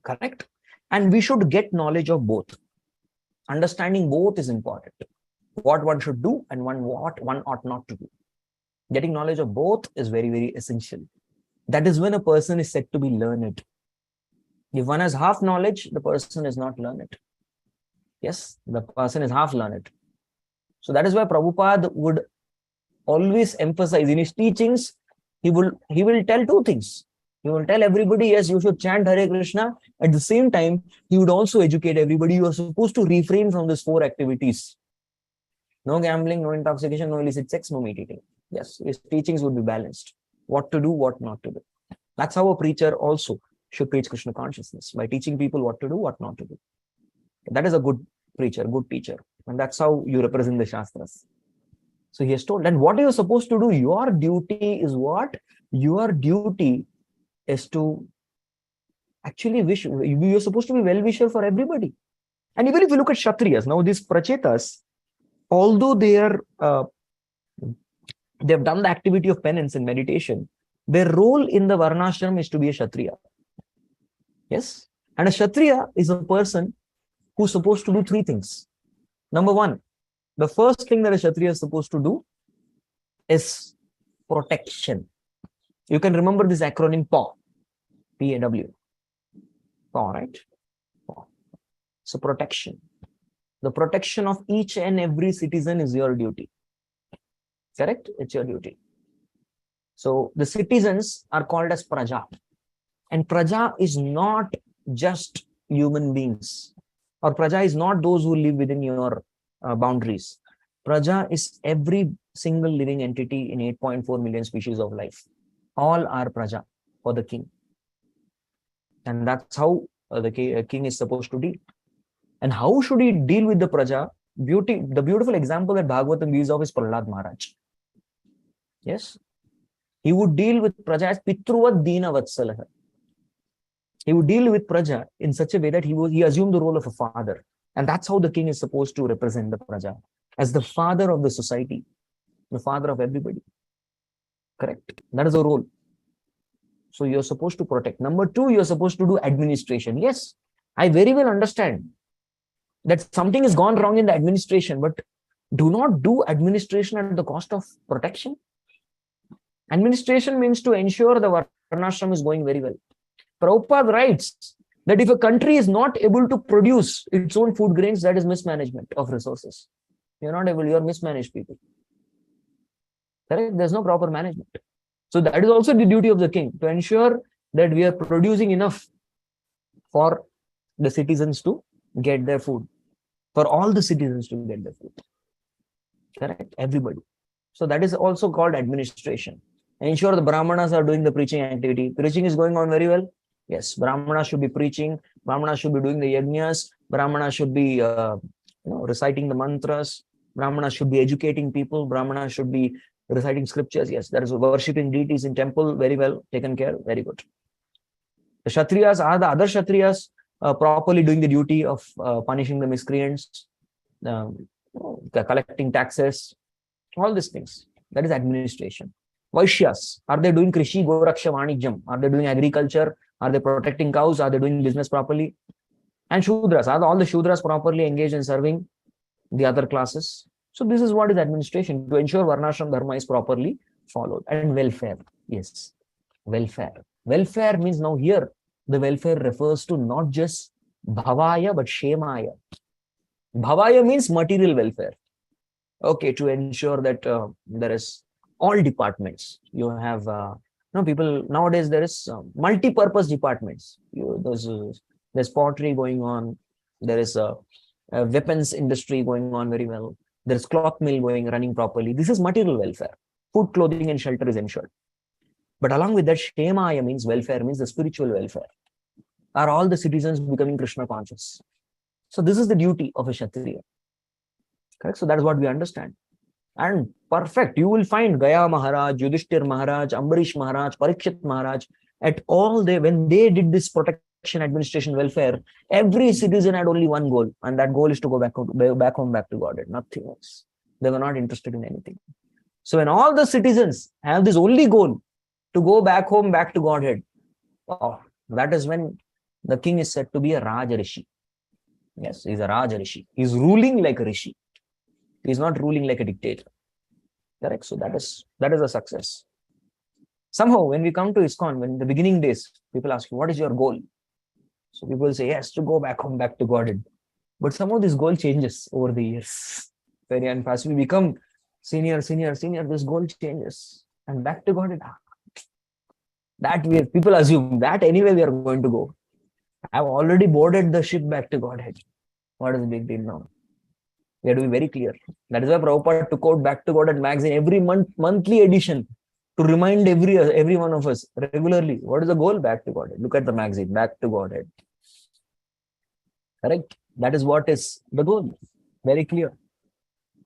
Correct? And we should get knowledge of both. Understanding both is important. What one should do and what one ought not to do. Getting knowledge of both is very, very essential. That is when a person is said to be learned. If one has half knowledge, the person is not learned. Yes, the person is half learned. So that is why Prabhupada would always emphasize in his teachings, he will tell two things. He will tell everybody, yes, you should chant Hare Krishna. At the same time, he would also educate everybody. You are supposed to refrain from these four activities. No gambling, no intoxication, no illicit sex, no meat eating. Yes, his teachings would be balanced. What to do, what not to do. That's how a preacher also should preach Krishna consciousness, by teaching people what to do, what not to do. That is a good preacher, good teacher. And that's how you represent the Shastras. So he has told, and what you're supposed to do, your duty is what? Your duty is to actually wish, you're supposed to be well-wisher for everybody. And even if you look at Kshatriyas, now these Prachetas, although they've done the activity of penance and meditation, their role in the Varnashram is to be a Kshatriya. Yes? And a Kshatriya is a person who's supposed to do three things. Number one, the first thing that a Kshatriya is supposed to do is protection. You can remember this acronym PAW. P-A-W. PAW, right? PAW. So protection. The protection of each and every citizen is your duty. Correct? It's your duty. So the citizens are called as Praja. And Praja is not just human beings. Or Praja is not those who live within your boundaries. Praja is every single living entity in 8.4 million species of life. All are Praja for the king. And that's how the king is supposed to deal. And how should he deal with the Praja? The beautiful example that Bhagavatam gives of is Prahlad Maharaj. Yes? He would deal with Praja as Pitruvat Dina Vatsalaha. He would deal with Praja in such a way that he assumed the role of a father. And that's how the king is supposed to represent the Praja, as the father of the society, the father of everybody. Correct? That is the role. So you're supposed to protect. Number two, you're supposed to do administration. Yes, I very well understand that something has gone wrong in the administration, but do not do administration at the cost of protection. Administration means to ensure the Varnashram is going very well. Prabhupada writes that if a country is not able to produce its own food grains, that is mismanagement of resources. You're not able, you're mismanaged people. Correct? There's no proper management. So that is also the duty of the king, to ensure that we are producing enough for the citizens to get their food. For all the citizens to get their food. Correct? Everybody. So that is also called administration. Ensure the Brahmanas are doing the preaching activity. Preaching is going on very well. Yes, Brahmanas should be preaching. Brahmanas should be doing the yajnas. Brahmanas should be reciting the mantras. Brahmanas should be educating people. Brahmanas should be Reciting scriptures, yes. There is worshipping deities in temple, very well taken care, very good. The Kshatriyas, are the other Kshatriyas properly doing the duty of punishing the miscreants, collecting taxes, all these things? That is administration. Vaishyas, are they doing Krishi, Goraksha, Vanijam? Are they doing agriculture? Are they protecting cows? Are they doing business properly? And Shudras, are all the Shudras properly engaged in serving the other classes? So this is what is administration, to ensure Varnashram Dharma is properly followed. And welfare, yes, welfare. Welfare means now here, the welfare refers to not just Bhavaya, but Shemaya. Bhavaya means material welfare. Okay, to ensure that there is all departments. You have, people, nowadays there is multi-purpose departments. There's pottery going on. There is a weapons industry going on very well. There's cloth mill running properly. This is material welfare. Food, clothing, and shelter is ensured. But along with that, Shemaya means welfare, means the spiritual welfare. Are all the citizens becoming Krishna conscious? So this is the duty of a Kshatriya. Correct? So that is what we understand. And perfect. You will find Gaya Maharaj, Yudhishthir Maharaj, Ambarish Maharaj, Parikshit Maharaj, at all when they did this protection, administration, welfare, every citizen had only one goal, and that goal is to go back home, back to Godhead, nothing else. They were not interested in anything. So when all the citizens have this only goal, to go back home, back to Godhead, that is when the king is said to be a Raj Rishi. Yes, he's a Raj Rishi. He's ruling like a Rishi. He's not ruling like a dictator. Correct? So that is a success. Somehow, when we come to ISKCON, when in the beginning days, people ask you, what is your goal? So people say, yes, to go back home, back to Godhead. But somehow this goal changes over the years. Very unfast. We become senior, this goal changes. And back to Godhead. That people assume that anyway we are going to go. I've already boarded the ship back to Godhead. What is the big deal now? We have to be very clear. That is why Prabhupada took out Back to Godhead magazine every monthly edition to remind every one of us regularly, what is the goal? Back to Godhead. Look at the magazine, Back to Godhead. Correct? That is what is the goal. Very clear.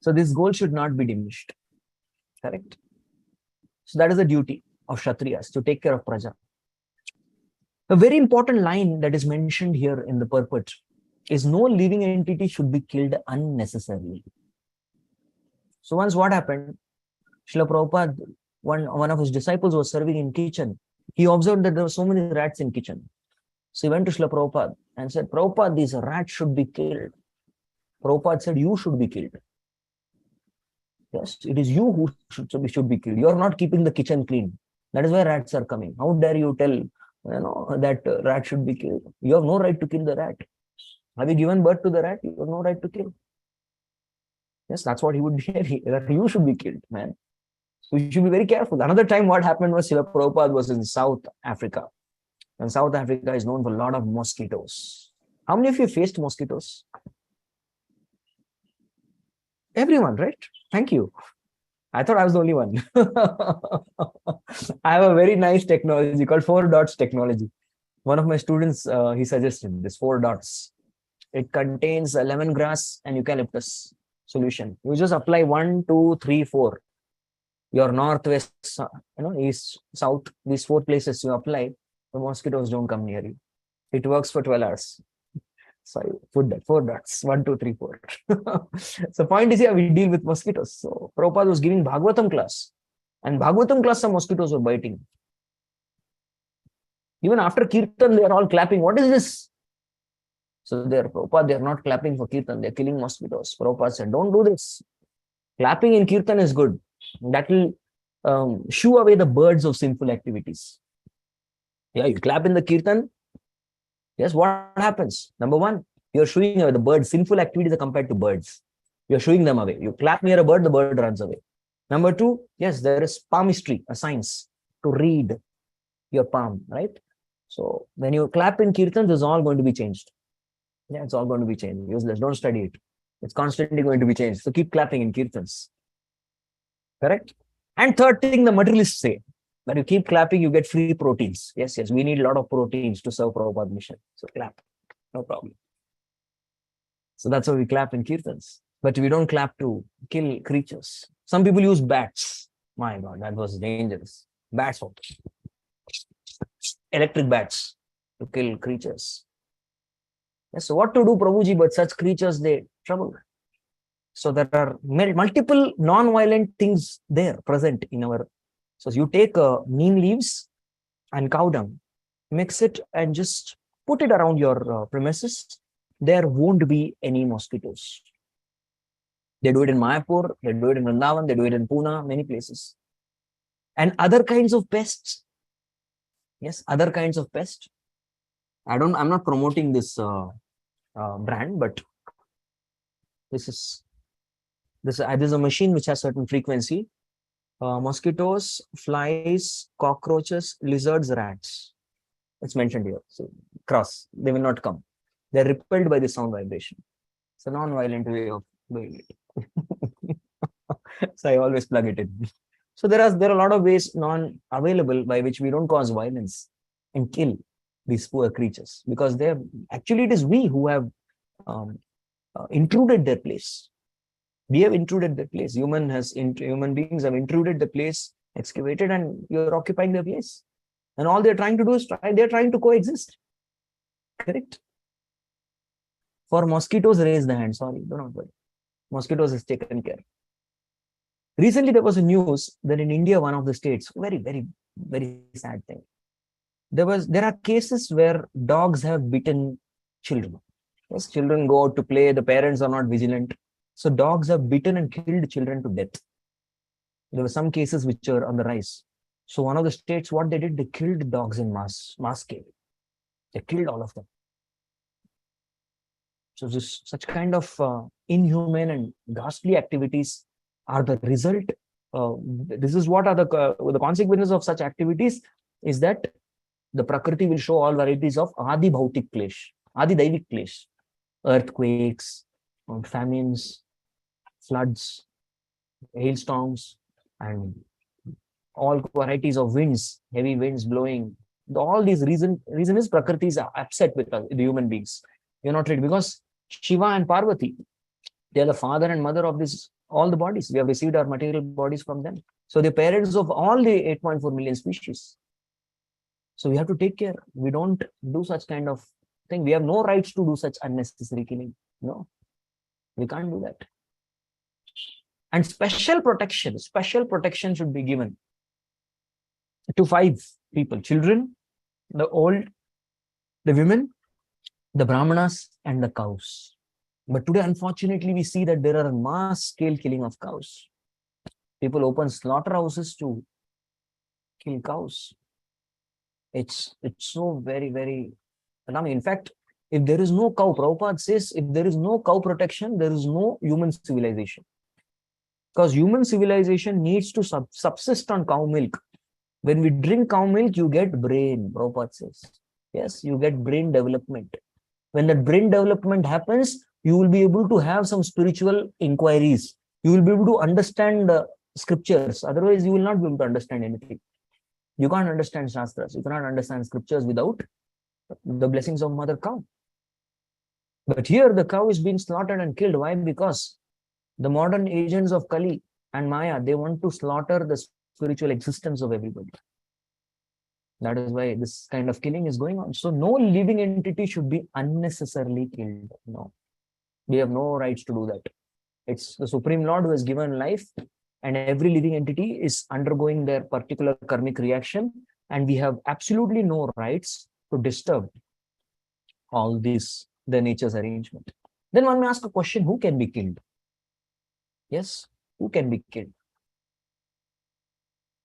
So this goal should not be diminished. Correct? So that is the duty of Kshatriyas, to take care of Praja. A very important line that is mentioned here in the purport is no living entity should be killed unnecessarily. So once what happened, Srila Prabhupada, one of his disciples was serving in kitchen. He observed that there were so many rats in kitchen. So he went to Srila Prabhupada and said, Prabhupada, these rats should be killed. Prabhupada said, you should be killed. Yes, it is you who should be killed. You are not keeping the kitchen clean. That is why rats are coming. How dare you tell that rat should be killed? You have no right to kill the rat. Have you given birth to the rat? You have no right to kill. Yes, that's what he would hear. That you should be killed, man. So you should be very careful. Another time what happened was Srila Prabhupada was in South Africa. And South Africa is known for a lot of mosquitoes. How many of you faced mosquitoes? Everyone, right? Thank you. I thought I was the only one. I have a very nice technology called 4 dots technology. One of my students, he suggested this 4 dots. It contains lemongrass and eucalyptus solution. You just apply 1, 2, 3, 4. Your north, west, east, south, these 4 places you apply, the mosquitoes don't come near you. It works for 12 hours. So I put that 4 dots, 1, 2, 3, 4. So point is here, we deal with mosquitoes. So Prabhupada was giving Bhagavatam class, and Bhagavatam class, some mosquitoes were biting. Even after Kirtan, they are all clapping. What is this? So Prabhupada, they are not clapping for Kirtan, they are killing mosquitoes. Prabhupada said, don't do this. Clapping in Kirtan is good. That will shoo away the birds of sinful activities. Yeah, you clap in the Kirtan. Yes, what happens? Number 1, you're shooing away the birds. Sinful activities are compared to birds. You're shooing them away. You clap near a bird, the bird runs away. Number 2, yes, there is palmistry, a science to read your palm, right? So when you clap in Kirtan, this is all going to be changed. Yeah, it's all going to be changed. Useless. Don't study it. It's constantly going to be changed. So keep clapping in Kirtans. Correct? And third thing, the materialists say, when you keep clapping, you get free proteins. Yes, we need a lot of proteins to serve Prabhupada mission. So clap, no problem. So that's why we clap in Kirtans. But we don't clap to kill creatures. Some people use bats. My God, that was dangerous. Bats out. Electric bats to kill creatures. Yes, so what to do, Prabhuji, but such creatures, they trouble. So there are multiple non-violent things there present in our. So you take neem leaves and cow dung, mix it and just put it around your premises. There won't be any mosquitoes. They do it in Mayapur, they do it in Vrindavan, they do it in Pune, many places. And other kinds of pests. Yes, other kinds of pests. I'm not promoting this brand, but this is a machine which has certain frequency. Mosquitoes, flies, cockroaches, lizards, rats. It's mentioned here. So cross, they will not come. They're repelled by the sound vibration. It's a non-violent way of doing it. So I always plug it in. So there are a lot of ways non-available by which we don't cause violence and kill these poor creatures, because it is we who have intruded their place. We have intruded their place. Human beings have intruded the place, excavated, and you're occupying their place. And all they're trying to do is they're trying to coexist. Correct? For mosquitoes, raise the hand. Sorry, do not worry. Mosquitoes is taken care. Recently, there was a news that in India, one of the states, very, very, very sad thing. There are cases where dogs have bitten children. Yes, children go out to play, the parents are not vigilant. So dogs have bitten and killed children to death. There were some cases which are on the rise. So one of the states, what they did, they killed dogs in mass scale. They killed all of them. So such kind of inhumane and ghastly activities are the result. This is what are the consequences of such activities, is that the Prakriti will show all varieties of Adi Bhautik Klesh, Adi Daivik Klesh, earthquakes, famines, floods, hailstorms, and all varieties of winds, heavy winds blowing. All these reason is Prakriti is upset with us, the human beings. You're not ready, because Shiva and Parvati, they are the father and mother of all the bodies. We have received our material bodies from them. So the parents of all the 8.4 million species. So we have to take care. We don't do such kind of thing. We have no rights to do such unnecessary killing. No, we can't do that. And special protection should be given to 5 people: children, the old, the women, the brahmanas, and the cows. But today, unfortunately, we see that there are a mass scale killing of cows. People open slaughterhouses to kill cows. It's so very, very alarming. In fact, if there is no cow, Prabhupada says, if there is no cow protection, there is no human civilization. Because human civilization needs to subsist on cow milk. When we drink cow milk, you get brain, Prabhupada says. Yes, you get brain development. When that brain development happens, you will be able to have some spiritual inquiries. You will be able to understand scriptures. Otherwise, you will not be able to understand anything. You can't understand Shastras. You cannot understand scriptures without the blessings of Mother Cow. But here the cow is being slaughtered and killed. Why? Because the modern agents of Kali and Maya, they want to slaughter the spiritual existence of everybody. That is why this kind of killing is going on. So no living entity should be unnecessarily killed. No, we have no rights to do that. It's the Supreme Lord who has given life, and every living entity is undergoing their particular karmic reaction, and we have absolutely no rights to disturb all this, the nature's arrangement. Then one may ask a question: who can be killed? Yes, who can be killed?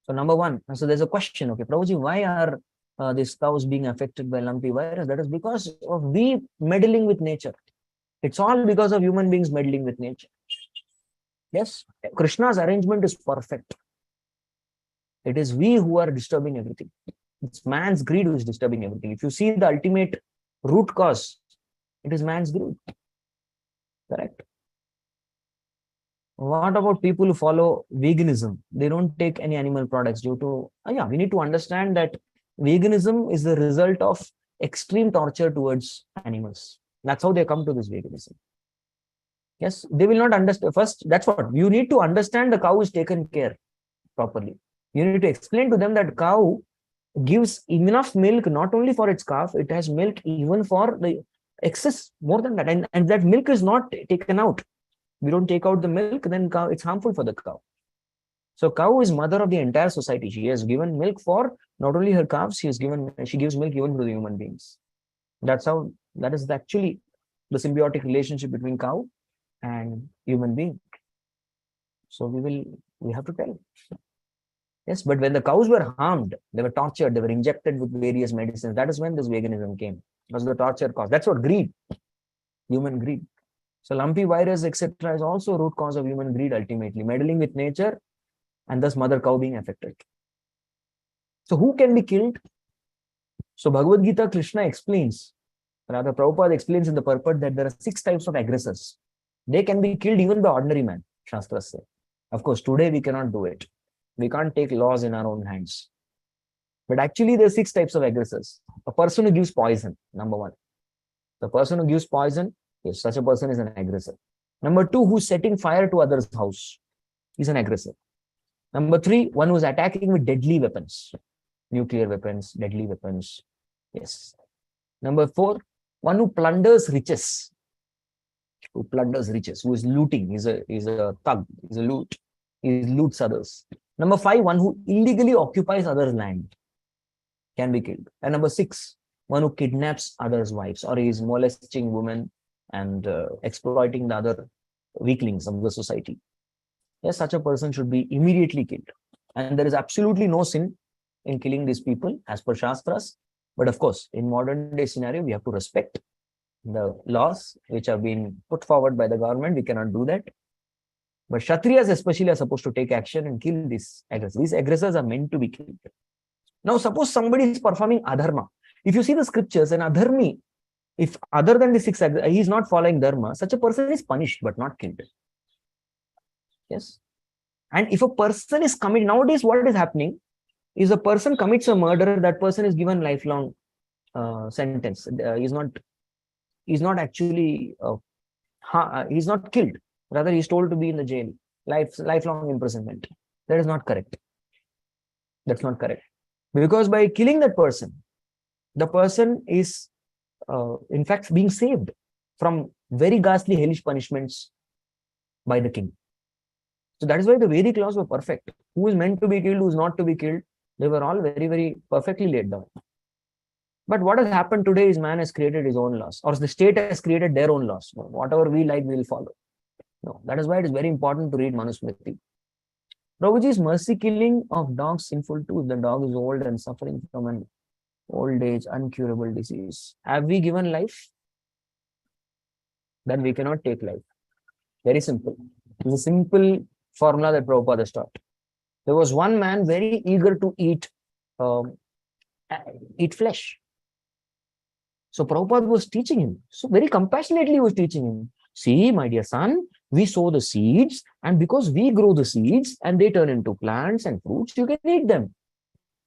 So number one, so there's a question, okay, Prabhuji, why are these cows being affected by lumpy virus? That is because of we meddling with nature. It's all because of human beings meddling with nature. Yes, Krishna's arrangement is perfect. It is we who are disturbing everything. It's man's greed who is disturbing everything. If you see the ultimate root cause, it is man's greed. Correct? What about people who follow veganism? They don't take any animal products due to, we need to understand that veganism is the result of extreme torture towards animals. That's how they come to this veganism. Yes, they will not understand. First, that's what you need to understand: the cow is taken care. properly. You need to explain to them that cow gives enough milk not only for its calf, it has milk even for the excess, more than that. And that milk is not taken out. We don't take out the milk, then cow, it's harmful for the cow. So cow is mother of the entire society. She has given milk for not only her calves, she gives milk even to the human beings. That is actually the symbiotic relationship between cow and human being. So we have to tell. Yes, but when the cows were harmed, they were tortured, they were injected with various medicines. That is when this veganism came. Because the torture caused. That's what greed, human greed. So lumpy virus, etc., is also a root cause of human greed ultimately, meddling with nature and thus mother cow being affected. So who can be killed? So Bhagavad Gita, Krishna explains, rather Prabhupada explains in the purport that there are 6 types of aggressors. They can be killed even by ordinary man, Shastras say. Of course, today we cannot do it. We can't take laws in our own hands. But actually, there are 6 types of aggressors. A person who gives poison, number 1. The person who gives poison, yes, such a person is an aggressor. Number 2, who's setting fire to others' house, is an aggressor. Number 3, one who is attacking with deadly weapons, nuclear weapons, deadly weapons. Yes. Number 4, one who plunders riches. Who is looting, is a thug, is a loot. He loots others. Number 5, one who illegally occupies others' land can be killed. And number 6, one who kidnaps others' wives or is molesting women and exploiting the other weaklings of the society. Yes, such a person should be immediately killed. And there is absolutely no sin in killing these people as per Shastras. But of course, in modern day scenario, we have to respect the laws which have been put forward by the government. We cannot do that. But Kshatriyas especially are supposed to take action and kill these aggressors. These aggressors are meant to be killed. Now, suppose somebody is performing adharma. If you see the scriptures, an adharmi, if other than the 6, he is not following dharma, such a person is punished but not killed. Yes. And if a person is committing, nowadays what is happening is a person commits a murder, that person is given lifelong sentence. He's not actually, he's not killed. Rather, he's told to be in the jail, lifelong imprisonment. That is not correct. That's not correct. Because by killing that person, the person is, in fact, being saved from very ghastly hellish punishments by the king. So that is why the Vedic laws were perfect. Who is meant to be killed, who is not to be killed, they were all very, very perfectly laid down. But what has happened today is man has created his own laws, or the state has created their own laws. Whatever we like, we will follow. No, that is why it is very important to read Manusmriti. Prabhuji's mercy killing of dogs sinful too. If the dog is old and suffering from an old age, uncurable disease. Have we given life? Then we cannot take life. Very simple. It's a simple formula that Prabhupada has taught. There was one man very eager to eat flesh. So Prabhupada was teaching him. So very compassionately he was teaching him. See, my dear son, we sow the seeds, and because we grow the seeds and they turn into plants and fruits, you can eat them.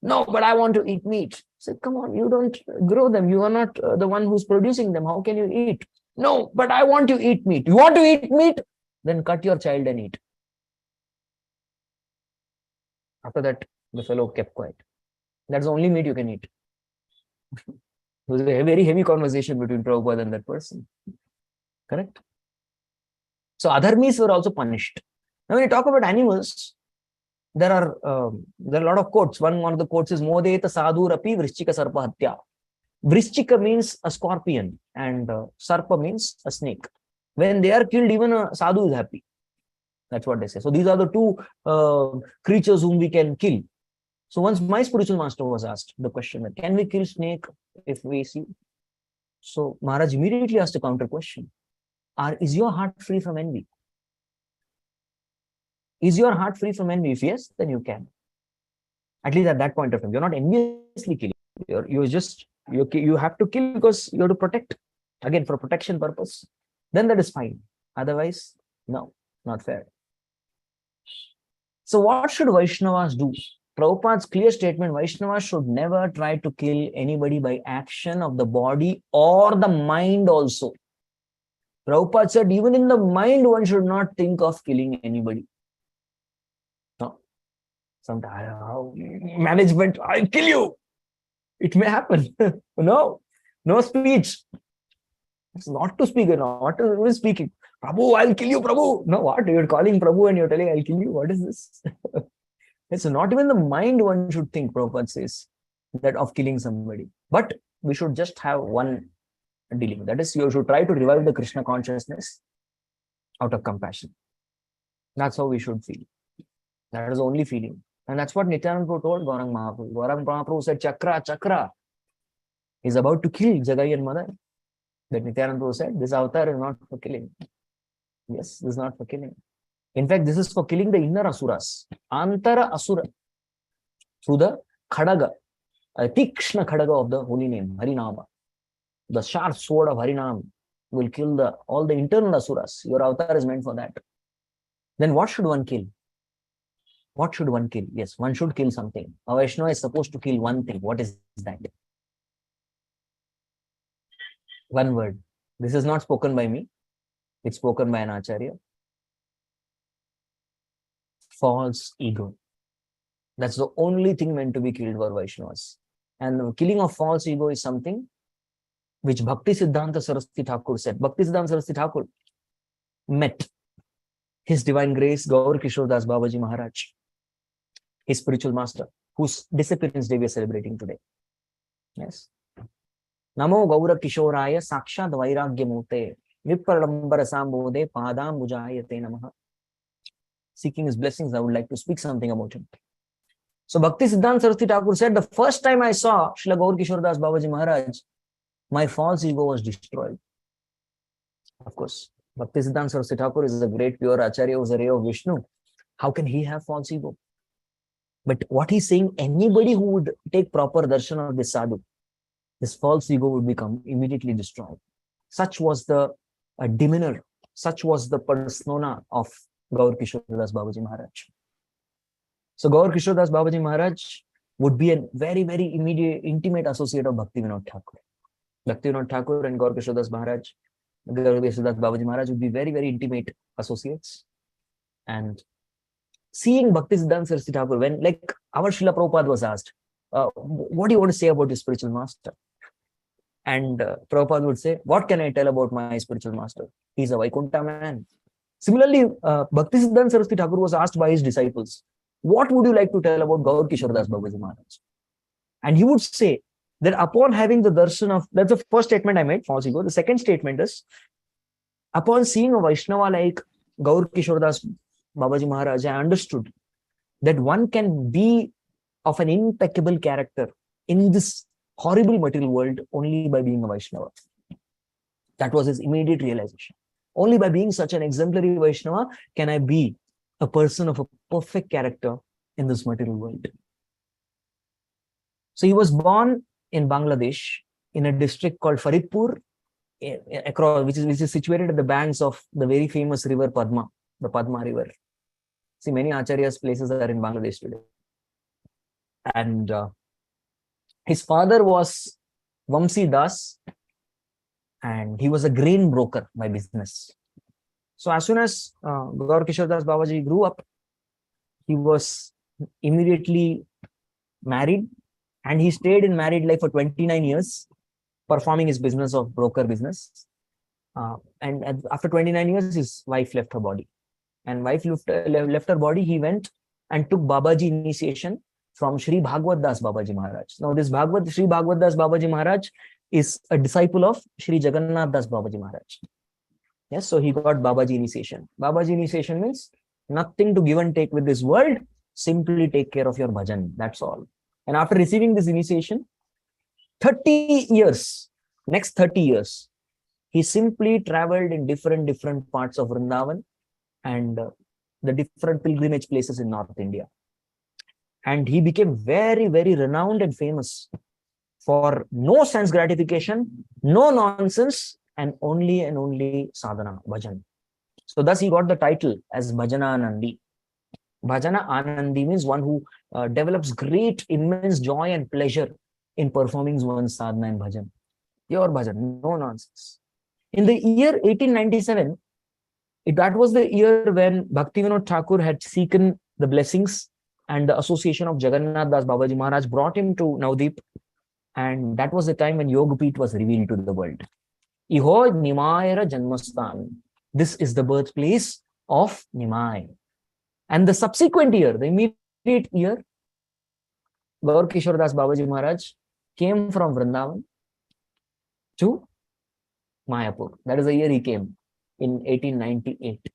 No, but I want to eat meat. So come on, you don't grow them. You are not the one who's producing them. How can you eat? No, but I want to eat meat. You want to eat meat? Then cut your child and eat. After that, the fellow kept quiet. That's the only meat you can eat. It was a very heavy conversation between Prabhupada and that person. Correct? So adharmis were also punished. Now when you talk about animals, there are a lot of quotes. One of the quotes is Modeta sadhu rapi vrishchika sarpa hatya. Vrishchika means a scorpion and sarpa means a snake. When they are killed, even a sadhu is happy. That's what they say. So these are the two creatures whom we can kill. So once my spiritual master was asked the question, can we kill snake if we see? So Maharaj immediately asked a counter question. Is your heart free from envy? Is your heart free from envy? If yes, then you can. At least at that point of time, you're not enviously killing. You have to kill because you have to protect. Again, for protection purpose. Then that is fine. Otherwise, no, not fair. So what should Vaishnavas do? Prabhupada's clear statement, Vaishnavas should never try to kill anybody by action of the body or the mind also. Prabhupada said, even in the mind, one should not think of killing anybody. No. Sometimes management, I'll kill you. It may happen. No speech. It's not to speak, not to be speaking. Prabhu, I'll kill you, Prabhu. No, what? You're calling Prabhu and you're telling I'll kill you. What is this? It's not even the mind one should think, Prabhupada says, that of killing somebody. But we should just have one dealing. That is, you should try to revive the Krishna consciousness out of compassion. That's how we should feel. That is the only feeling. And that's what Nityananda Prabhu told Gaurang Mahaprabhu. Gaurang Mahaprabhu said, Chakra. He's about to kill Jagai and Mother. That Nityananda Prabhu said, this avatar is not for killing. Yes, this is not for killing. In fact, this is for killing the inner asuras. Antara asura. Through the khadaga, tikshna khadaga of the holy name, Harinama. The sharp sword of Harinam will kill all the internal asuras. Your avatar is meant for that. Then what should one kill? What should one kill? Yes, one should kill something. A Vaishnava is supposed to kill one thing. What is that? One word. This is not spoken by me. It's spoken by an acharya. False ego. That's the only thing meant to be killed for Vaishnavas. And the killing of false ego is something which Bhakti Siddhanta Saraswati Thakur said. Bhakti Siddhanta Saraswati Thakur met His Divine Grace Gaur Kishore Das Babaji Maharaj, his spiritual master, whose disappearance day we are celebrating today. Yes. Namo Gaura Kishoraya Sakshat Vairagya Mute Vipralambara Sambode Padam Bujayate Namaha. Seeking his blessings, I would like to speak something about him. So Bhakti Siddhanta Saraswati Thakur said, the first time I saw Srila Gaur Kishore Das Babaji Maharaj, my false ego was destroyed. Of course, Bhakti Siddhanta Saraswati Thakur is a great pure acharya, who is a ray of Vishnu. How can he have false ego? But what he's saying, anybody who would take proper darshan of this sadhu, his false ego would become immediately destroyed. Such was the demeanor, such was the persona of Gaur Kishore Das Babaji Maharaj. So Gaur Kishore Das Babaji Maharaj would be a very, very immediate, intimate associate of Bhakti Vinod Thakur. Bhakti Vinod Thakur and Gaur Kishore Das Maharaj, Gaur Kishore Das Babaji Maharaj would be very, very intimate associates. And seeing Bhakti Siddhanta Saraswati Thakur, when like our Srila Prabhupada was asked, what do you want to say about your spiritual master? And Prabhupada would say, what can I tell about my spiritual master? He's a Vaikuntha man. Similarly, Bhakti Siddhanta Saraswati Thakur was asked by his disciples, what would you like to tell about Gaur Kishore Das Babaji Maharaj? And he would say that upon having the darshan of, that's the first statement I made, false ego. The second statement is, upon seeing a Vaishnava like Gaur Kishore Das Babaji Maharaj, I understood that one can be of an impeccable character in this horrible material world only by being a Vaishnava. That was his immediate realization. Only by being such an exemplary Vaishnava can I be a person of a perfect character in this material world. So he was born in Bangladesh in a district called Faridpur, which is situated at the banks of the very famous river Padma, the Padma river. See, many acharyas' places are in Bangladesh today. And his father was Vamsi Das, and he was a grain broker by business. So as soon as Gaur Kishore Das Babaji grew up, he was immediately married, and he stayed in married life for 29 years, performing his business of broker business. And after 29 years, his wife left her body. And wife left her body, he went and took Babaji initiation from Sri Bhagavad Das Babaji Maharaj. Now this Sri Bhagavad Das Babaji Maharaj is a disciple of Sri Jagannath Das Babaji Maharaj. Yes, so he got Babaji initiation. Babaji initiation means nothing to give and take with this world, simply take care of your bhajan, that's all. And after receiving this initiation, 30 years, next 30 years, he simply traveled in different parts of Vrindavan and the different pilgrimage places in North India. And he became very, very renowned and famous for no sense gratification, no nonsense, and only sadhana, bhajan. So thus he got the title as Bhajana Anandi. Bhajana Anandi means one who develops great, immense joy and pleasure in performing one's sadhana and bhajan. Pure bhajan, no nonsense. In the year 1897, that was the year when Bhakti Vinod Thakur had seeken the blessings and the association of Jagannath Das Babaji Maharaj brought him to Navdeep, and that was the time when Yogapeeth was revealed to the world. Iho Nimayara Janmastan. This is the birthplace of Nimai. And the subsequent year, the immediate year, Gaur Kishore Das Babaji Maharaj came from Vrindavan to Mayapur. That is the year he came, in 1898.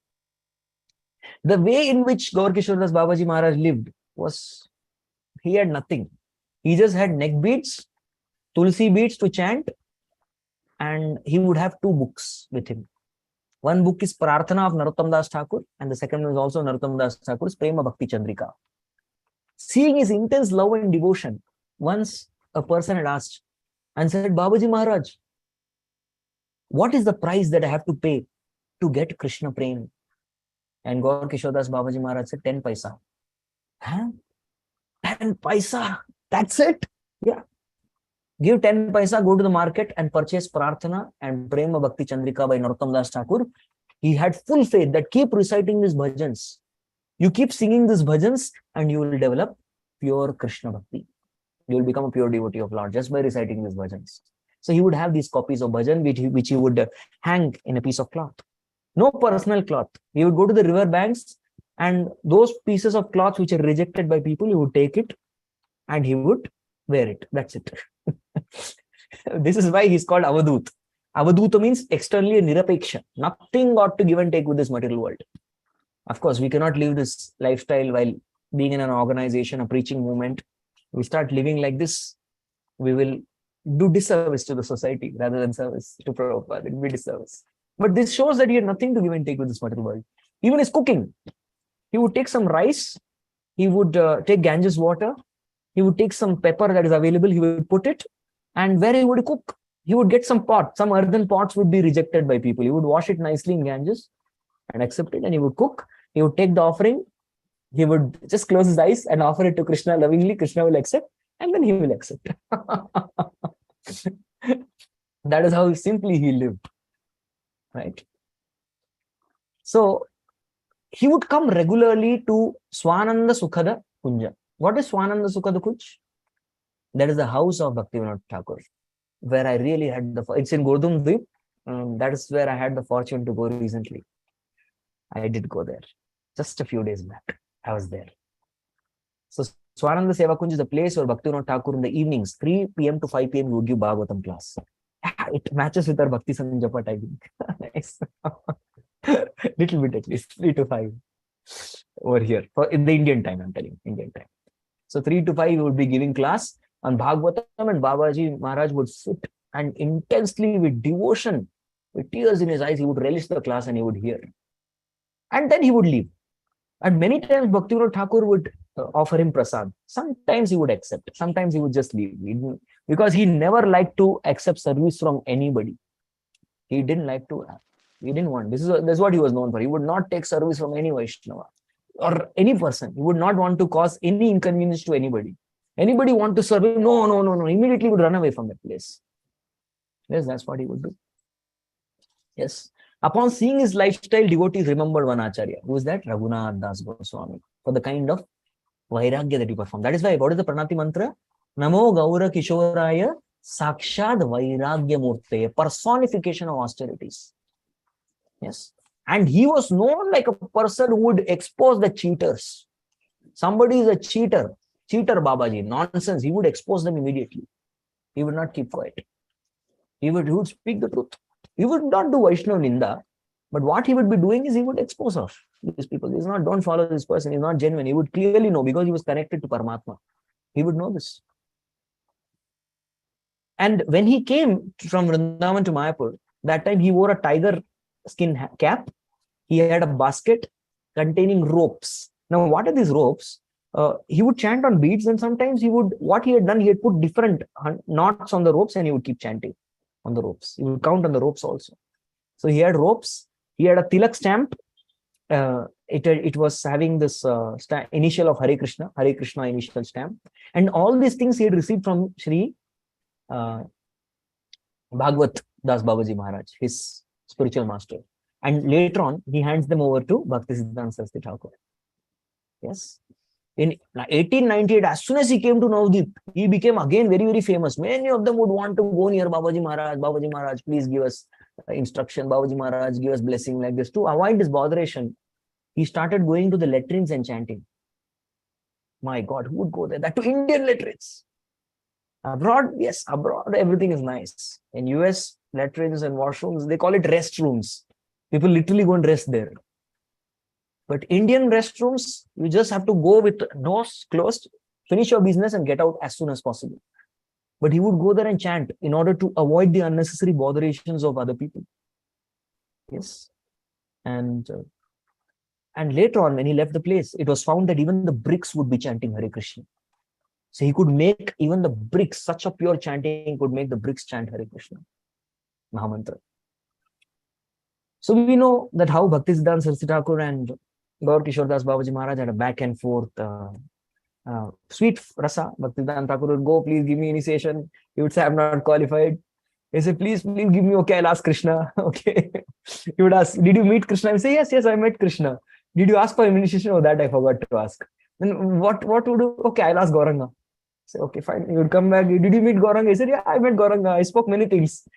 The way in which Gaur Kishore Das Babaji Maharaj lived was, he had nothing. He just had neck beads, tulsi beads to chant, and he would have two books with him. One book is Prarthana of Narottam Das Thakur, and the second one is also Narottam Das Thakur's Prema Bhakti Chandrika. Seeing his intense love and devotion, once a person had asked and said, Babaji Maharaj, what is the price that I have to pay to get Krishna Prem? And Gaur Kishore Das Babaji Maharaj said, 10 paisa. Huh? 10 paisa? That's it? Yeah. Give 10 paisa, go to the market and purchase Prarthana and Prema Bhakti Chandrika by Narottam Das Thakur. He had full faith that keep reciting these bhajans. You keep singing these bhajans and you will develop pure Krishna Bhakti. You will become a pure devotee of Lord just by reciting these bhajans. So he would have these copies of bhajan which he would hang in a piece of cloth. No personal cloth. He would go to the river banks, and those pieces of cloth which are rejected by people, he would take it and he would wear it. That's it. This is why he's called Avadut. Avaduta means externally nirapeksha. Nothing got to give and take with this material world. Of course, we cannot live this lifestyle while being in an organization, a preaching movement. We start living like this, we will do disservice to the society rather than service to Prabhupada. It will be disservice. But this shows that he had nothing to give and take with this material world. Even his cooking. He would take some rice, he would take Ganges water, he would take some pepper that is available, he would put it, and where he would cook, he would get some pot. Some earthen pots would be rejected by people. He would wash it nicely in Ganges and accept it, and he would cook. He would take the offering, he would just close his eyes and offer it to Krishna lovingly. Krishna will accept, and then he will accept. That is how simply he lived. Right? So, he would come regularly to Swananda Sukhada Kunja. What is Swananda Sukhada Kunj? That is the house of Bhaktivinoda Thakur, where I really had it's in Gurdum Dweep. That is where I had the fortune to go recently. I did go there just a few days back. I was there. So Swananda Seva Kunj is a place where Bhaktivinoda Thakur in the evenings, 3 p.m. to 5 p.m. would give Bhagavatam class. It matches with our Bhakti Sanjapat, I think. Nice. Little bit at least, 3 to 5 over here. In the Indian time, I'm telling you, Indian time. So 3 to 5, he would be giving class on Bhagavatam, and Babaji Maharaj would sit and intensely with devotion, with tears in his eyes, he would relish the class and he would hear. And then he would leave. And many times Bhaktivinoda Thakur would offer him prasad. Sometimes he would accept. Sometimes he would just leave. Because he never liked to accept service from anybody. He didn't like to. He didn't want. This is what he was known for. He would not take service from any Vaishnava or any person. He would not want to cause any inconvenience to anybody. Anybody want to serve him? No. Immediately would run away from that place. Yes, that's what he would do. Yes. Upon seeing his lifestyle, devotees remembered one Acharya. Who is that? Raghunath Das Goswami. For the kind of vairagya that he performed. That is why, what is the Pranati mantra? Namo Gaura Kishoraya Sakshad Vairagya Murte. Personification of austerities. Yes. And he was known like a person who would expose the cheaters. Somebody is a cheater. Cheater Babaji. Nonsense. He would expose them immediately. He would not keep quiet. He would speak the truth. He would not do Vaishnava Ninda, but what he would be doing is he would expose of these people. He's not, don't follow this person, he's not genuine. He would clearly know because he was connected to Paramatma. He would know this. And when he came from Vrindavan to Mayapur, that time he wore a tiger skin cap. He had a basket containing ropes. Now, what are these ropes? He would chant on beads, and sometimes what he had done, he had put different knots on the ropes and he would keep chanting on the ropes. He would count on the ropes also. So he had ropes. He had a tilak stamp. It was having this initial of Hare Krishna initial stamp. And all these things he had received from Sri Bhagavat Das Babaji Maharaj, his spiritual master. And later on, he hands them over to Bhakti Siddhanta Saraswati Thakur. Yes. In 1898, as soon as he came to Navadip, he became again very, very famous. Many of them would want to go near Babaji Maharaj. Babaji Maharaj, please give us instruction. Babaji Maharaj, give us blessing like this. To avoid this botheration, he started going to the latrines and chanting. My God, who would go there? That to Indian latrines. Abroad, yes, abroad, everything is nice. In US, latrines and washrooms, they call it restrooms. People literally go and rest there. But Indian restrooms, you just have to go with doors closed, finish your business and get out as soon as possible. But he would go there and chant in order to avoid the unnecessary botherations of other people. Yes. And later on, when he left the place, it was found that even the bricks would be chanting Hare Krishna. So he could make even the bricks, such a pure chanting, could make the bricks chant Hare Krishna, Mahamantra. So we know that how Bhaktisiddhanta Saraswati Thakur and Gaur Kishore Das Babaji Maharaj had a back and forth sweet rasa. Bhaktisiddhanta Thakur would go, please give me initiation. He would say, I'm not qualified. He said, please give me, okay, I'll ask Krishna. Okay. He would ask, did you meet Krishna? I would say, yes, I met Krishna. Did you ask for initiation? Oh, that I forgot to ask. Then what would do? Okay, I'll ask Gauranga. Say, okay, fine. He would come back. Did you meet Gauranga? He said, yeah, I met Gauranga. I spoke many things.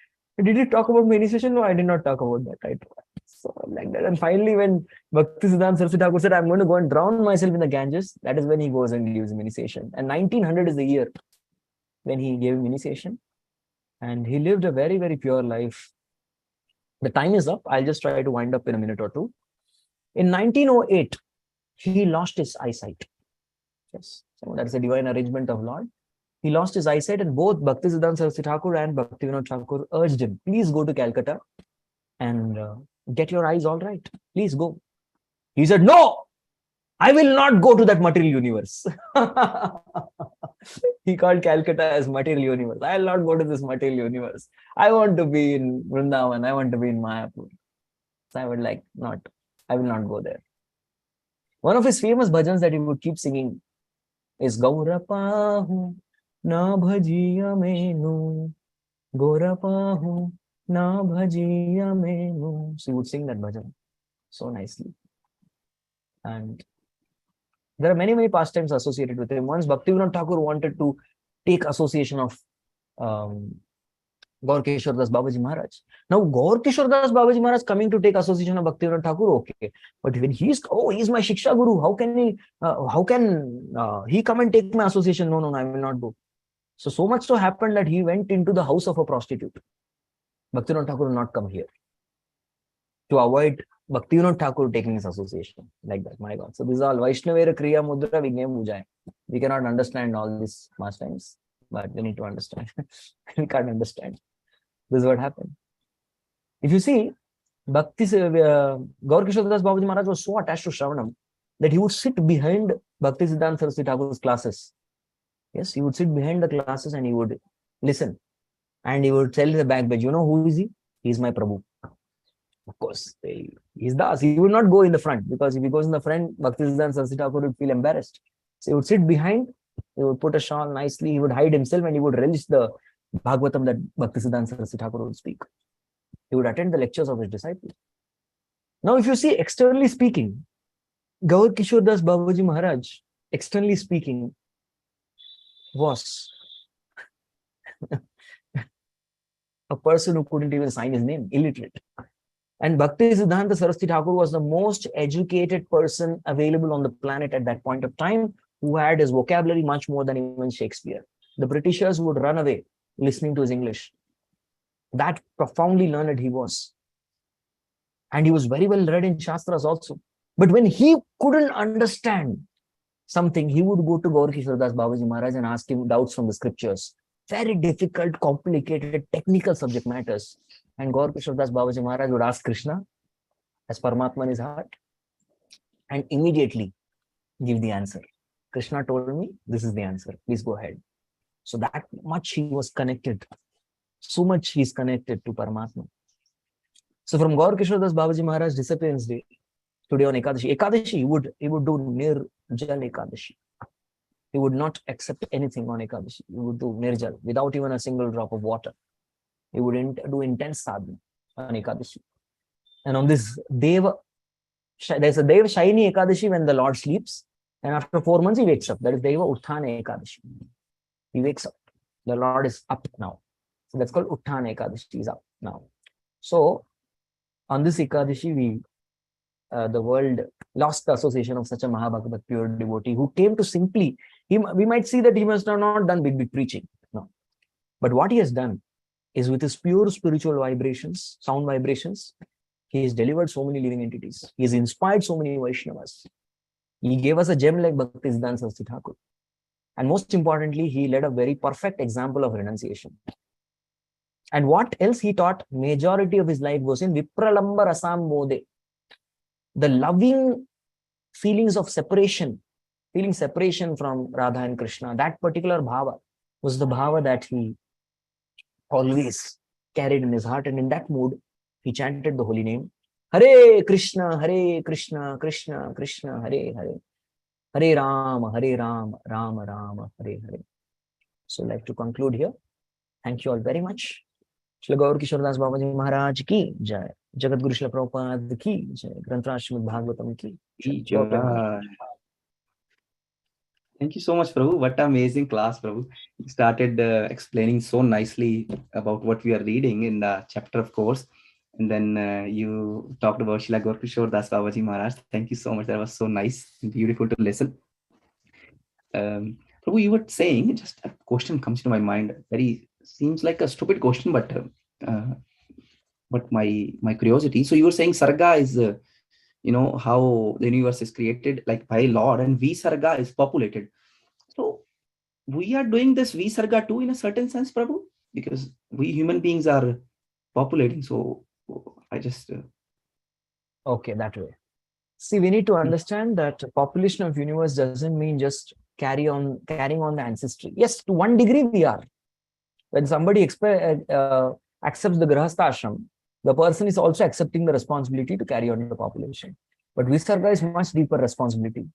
Did you talk about my initiation? No, I did not talk about that. Right? So like that. And finally, when Bhaktisiddhanta Saraswati Thakur said, I'm going to go and drown myself in the Ganges, that is when he goes and gives him initiation. And 1900 is the year when he gave him initiation. And he lived a very, very pure life. The time is up. I'll just try to wind up in a minute or two. In 1908, he lost his eyesight. Yes, so that's a divine arrangement of Lord. He lost his eyesight, and both Bhaktisiddhanta Saraswati Thakur and Bhaktivinoda Thakur urged him, please go to Calcutta and get your eyes all right. Please go. He said, no, I will not go to that material universe. He called Calcutta as material universe. I will not go to this material universe. I want to be in Vrindavan. I want to be in Mayapur. So I will not go there. One of his famous bhajans that he would keep singing is Gaurapahu na bhajiya menu, Gaurapahu na bhajiya menu. So he would sing that bhajan so nicely. And there are many, many pastimes associated with him. Once Bhaktivinoda Thakur wanted to take association of Gaur Kishore Das Babaji Maharaj. Now, Gaur Kishore Das Babaji Maharaj coming to take association of Bhaktivinoda Thakur, okay. But when he's my Shiksha Guru, how can he come and take my association? No, I will not go. So much so happened that he went into the house of a prostitute. Bhaktivinoda Thakur will not come here to avoid Bhaktivinoda Thakur taking his association like that. My God. So this is all Vaishnavera Kriya Mudra Vignem Ujay. We cannot understand all these pastimes, but we need to understand. We can't understand. This is what happened. If you see, Gaur Kishore Das Babaji Maharaj was so attached to Shravanam that he would sit behind Bhaktisiddhanta Saraswati Thakur's classes. Yes, he would sit behind the classes and he would listen. And he would tell the back bench, you know who is he? He is my Prabhu. Of course, he's Das. He would not go in the front, because if he goes in the front, Bhaktisiddhanta Saraswati Thakur would feel embarrassed. So he would sit behind, he would put a shawl nicely, he would hide himself, and he would relish the Bhagavatam that Bhaktisiddhanta Saraswati Thakur would speak. He would attend the lectures of his disciples. Now, if you see, externally speaking, Gaur Kishore Das Babaji Maharaj, externally speaking, was a person who couldn't even sign his name, illiterate. And Bhaktisiddhanta Saraswati Thakur was the most educated person available on the planet at that point of time, who had his vocabulary much more than even Shakespeare. The Britishers would run away listening to his English. That profoundly learned he was. And he was very well read in Shastras also. But when he couldn't understand something, he would go to Gaur Kishore Das Babaji Maharaj and ask him doubts from the scriptures. Very difficult, complicated, technical subject matters. And Gaur Kishore Das Babaji Maharaj would ask Krishna, as Paramatma in his heart, and immediately give the answer. Krishna told me, this is the answer. Please go ahead. So that much he was connected. So much he is connected to Paramatma. So from Gaur Kishore Das Babaji Maharaj disappearance day, today on Ekadashi, he would do Nirjal Ekadashi. He would not accept anything on Ekadashi. He would do Nirjal without even a single drop of water. He would do intense sadhana on Ekadashi. And on this Deva, there's a Deva Shaini Ekadashi when the Lord sleeps. And after 4 months, he wakes up. That is Deva Utthana Ekadashi. He wakes up. The Lord is up now. So that's called Utthana Ekadashi. He's up now. So on this Ekadashi, the world lost the association of such a Mahabhagavat pure devotee who came to simply, we might see that he must have not done big preaching. No. But what he has done is with his pure spiritual vibrations, sound vibrations, he has delivered so many living entities. He has inspired so many Vaishnavas. He gave us a gem like Bhaktisiddhanta Saraswati Thakur. And most importantly, he led a very perfect example of renunciation. And what else he taught? Majority of his life was in Vipralamba Rasam Mode. The loving feelings of separation, feeling separation from Radha and Krishna, that particular bhava was the bhava that he always carried in his heart. And in that mood, he chanted the holy name. Hare Krishna, Krishna Krishna, Hare Hare. Hare Rama, Rama Rama, Hare Hare. So I'd like to conclude here. Thank you all very much. Shri Gaur Kishore Das Babaji Maharaj ki jai. Jagat Guru Shri Prabhupada ki jai. Granth Srimad Bhagavatam ki jai. Thank you so much, Prabhu. What an amazing class, Prabhu. You started explaining so nicely about what we are reading in the chapter, of course. And then you talked about Srila Gaur Kishore Das Babaji Maharaj. Thank you so much. That was so nice and beautiful to listen. Prabhu, you were saying, just a question comes to my mind. Seems like a stupid question, but my curiosity. So you were saying Sarga is, how the universe is created, like by Lord, and Visarga is populated. So we are doing this Visarga too in a certain sense, Prabhu, because we human beings are populating. So I just okay, that way. See, we need to understand that population of universe doesn't mean just carrying on the ancestry. Yes, to one degree we are. When somebody accepts the Grahastha ashram, the person is also accepting the responsibility to carry on the population. But Visarga is much deeper responsibility.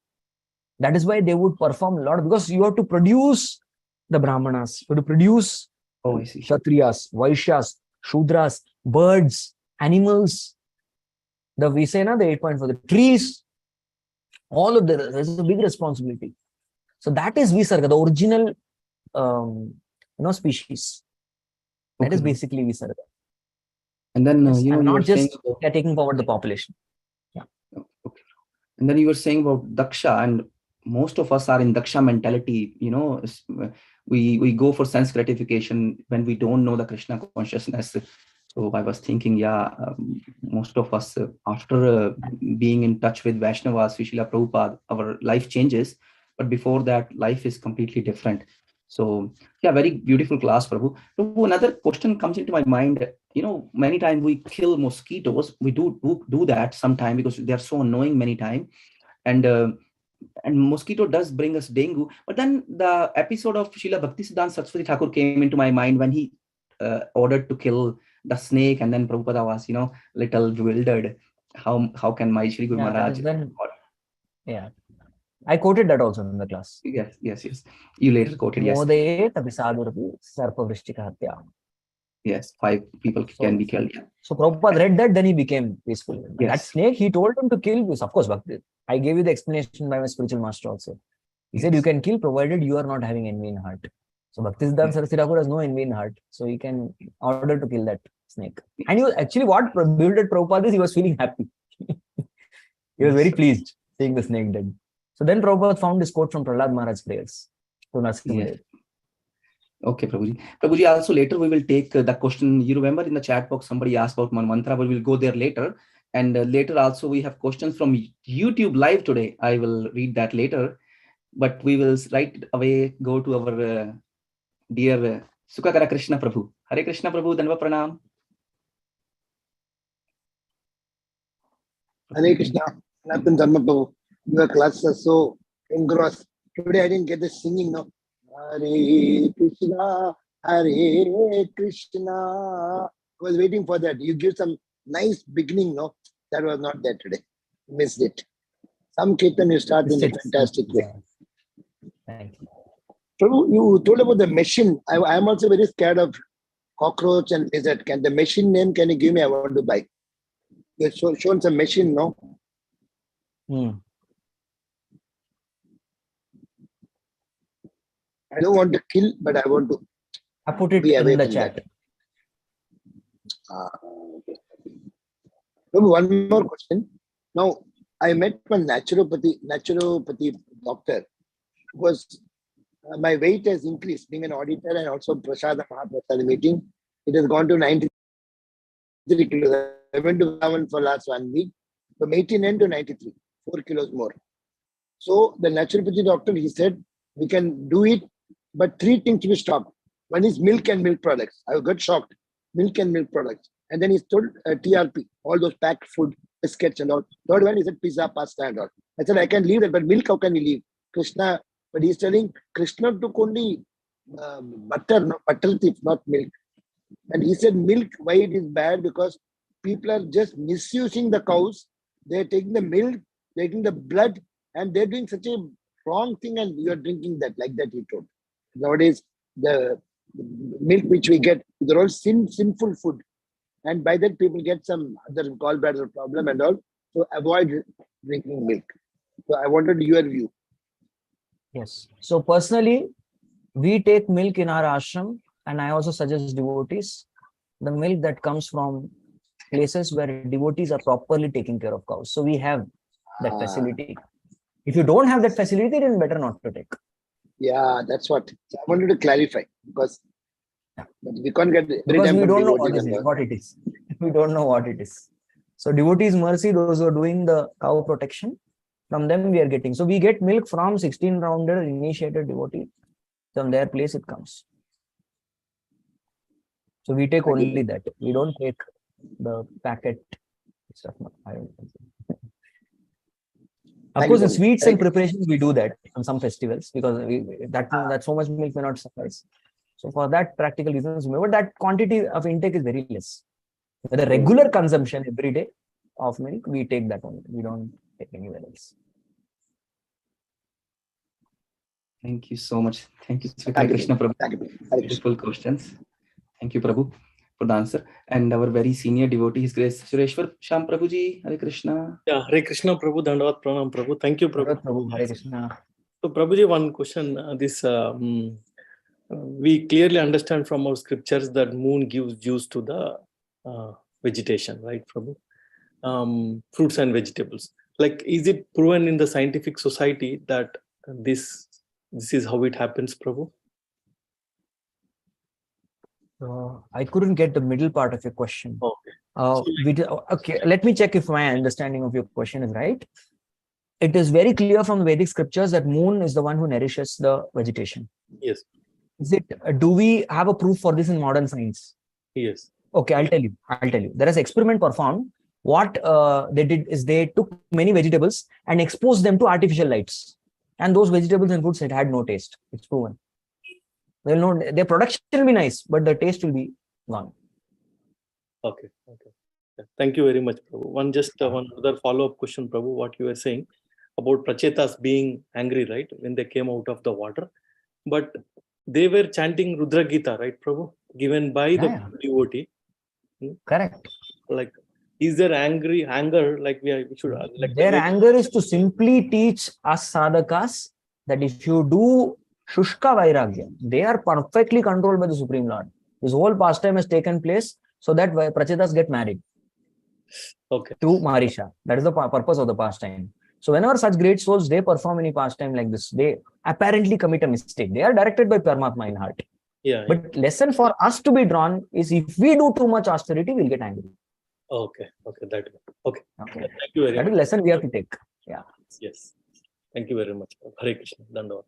That is why they would perform a lot, because you have to produce the Brahmanas, you have to produce Kshatriyas, Vaishyas, Shudras, birds, animals. We say the 8.4, the trees, all of there's a big responsibility. So that is Visarga, the original species. That is basically Visarga. And then yes, I'm not just taking forward the population. Yeah. Okay. And then you were saying about Daksha, and most of us are in Daksha mentality. We go for sense gratification when we don't know the Krishna consciousness. So I was thinking, most of us, after being in touch with Vaishnavas, Srila Prabhupada, our life changes. But before that, life is completely different. So, very beautiful class, Prabhu. Another question comes into my mind. Many times we kill mosquitoes. We do that sometime because they are so annoying many times. And mosquito does bring us dengue. But then the episode of Srila Bhaktisiddhanta Saraswati Thakur came into my mind when he ordered to kill the snake, and then Prabhupada was, little bewildered. How can my Shri Guru Maharaj? I quoted that also in the class. Yes. You later quoted, yes. Yes, 5 people can be killed. So Prabhupada read that, then he became peaceful. Yes. That snake, he told him to kill. Of course, I gave you the explanation by my spiritual master also. He said you can kill provided you are not having envy in heart. So Bhaktisiddhanta Saraswati Thakur has no envy in heart. So he can order to kill that snake. And what bewildered Prabhupada is he was feeling happy. He was very pleased seeing the snake dead. So then Prabhupada found this quote from Prahlad Maharaj's prayers to Narasimha. Okay, Prabhuji. Prabhuji, also later we will take the question. You remember in the chat box, somebody asked about mantra, but we'll go there later. And later also we have questions from YouTube live today. I will read that later. But we will right away go to our dear Sukakara Krishna Prabhu. Hare Krishna Prabhu, Danva Pranam. Hare Krishna, Sanatana Dharma Prabhu. Your classes are so engrossed. Today I didn't get the singing, no. Hare Krishna, Hare Krishna. I was waiting for that. You give some nice beginning, no? That was not there today. Missed it. Some Kirtan you start in a fantastic way. Thank you. Prabhu, you told about the machine. I am also very scared of cockroach and lizard. Can the machine name, can you give me? I want to buy. You've shown some machine, no? I don't want to kill, but I want to I put it be away in the from chat. that. Okay. One more question. Now, I met one naturopathy doctor. Because my weight has increased, being an auditor and also Prasada Mahaprasada meeting. It has gone to 93 kilos. I went to Vrindavan for last 1 week, from 89 to 93, 4 kilos more. So the naturopathy doctor, he said, we can do it, but 3 things to be stopped. One is milk and milk products. I got shocked. Milk and milk products. And then he told TRP, all those packed food, biscuits and all. Third one is pizza, pasta and all. I said, I can leave that, but milk, how can we leave? Krishna, but he's telling Krishna took only butter thief, not milk. And he said milk, why it is bad? Because people are just misusing the cows. They're taking the milk, taking the blood, and they're doing such a wrong thing, and you're drinking that, like that he told. Nowadays, the milk which we get, they're all sinful food. And by that, people get some other gallbladder problem and all. So avoid drinking milk. So I wanted your view. Yes. So personally, we take milk in our ashram, and I also suggest devotees the milk that comes from places where devotees are properly taking care of cows. So we have that facility. If you don't have that facility, then better not to take. Yeah, that's what I wanted to clarify, because but we can't get because we don't know honestly what it is. We don't know what it is. So devotees mercy, those who are doing the cow protection, from them we are getting. So we get milk from 16 rounded initiated devotee. From their place it comes. So we take only that. We don't take the packet stuff. Of course, in sweets and preparations, we do that on some festivals, because that so much milk may not suffice. So for that practical reasons, but that quantity of intake is very less. For the regular consumption every day of milk, we take that only. We don't take anywhere else. Thank you so much. Thank you, Hare Krishna Prabhu. Beautiful questions. Thank you, Prabhu, for the answer. And our very senior devotee, His Grace Sureshwar Sham Prabhu ji, Hare Krishna. Yeah, Hare Krishna Prabhu, Dandavat Pranam Prabhu. Thank you, Prabhu. Prabhu, Hare Krishna. So, Prabhuji, one question. We clearly understand from our scriptures that moon gives juice to the vegetation, right, Prabhu? Fruits and vegetables. Like, is it proven in the scientific society that this is how it happens, Prabhu? I couldn't get the middle part of your question. Okay, let me check if my understanding of your question is right. It is very clear from the Vedic scriptures that moon is the one who nourishes the vegetation. Yes. Is it? Do we have a proof for this in modern science? Yes. Okay, I'll tell you. There is an experiment performed. What they did is they took many vegetables and exposed them to artificial lights. And those vegetables and fruits had no taste. It's proven. They'll know their production will be nice, but the taste will be gone. Okay. Thank you very much, Prabhu. One other follow-up question, Prabhu, what you were saying about Prachetas being angry, right, when they came out of the water. But they were chanting Rudra Gita, right, Prabhu? Given by the devotee. Correct. Like, is there anger, like we should... Like their anger is to simply teach us sadhakas that if you do Shushka Vairagya, they are perfectly controlled by the Supreme Lord. This whole pastime has taken place so that Prachetas get married. Okay. To Marisha. That is the purpose of the pastime. So whenever such great souls, they perform any pastime like this, they apparently commit a mistake. They are directed by Paramatma in heart. But lesson for us to be drawn is if we do too much austerity, we'll get angry. Okay. That okay. Thank you very much. That is lesson we have to take. Yeah. Yes. Thank you very much. Hare Krishna. Dandavat.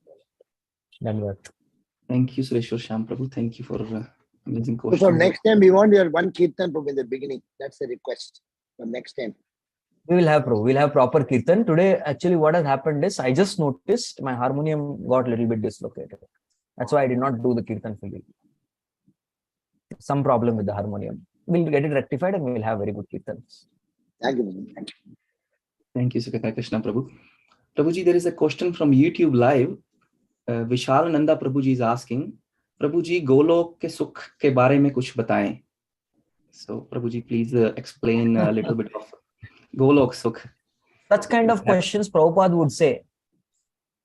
Thank you, Sureshwar Sham Prabhu. Thank you for amazing question. So next time we want your one kirtan in the beginning. That's the request for next time. We will have proper kirtan. Today, actually, what has happened is I just noticed my harmonium got a little bit dislocated. That's why I did not do the kirtan fully. Some problem with the harmonium. We'll get it rectified and we'll have very good kirtans. Thank you. Thank you, Hare Krishna Prabhu. Prabhuji, there is a question from YouTube Live. Vishal Nanda Prabhuji is asking, Prabhuji, Golok ke Sukh ke baare mein kuch bataएं. So, Prabhuji, please explain a little bit of Golok Sukh. Such kind of questions Prabhupada would say,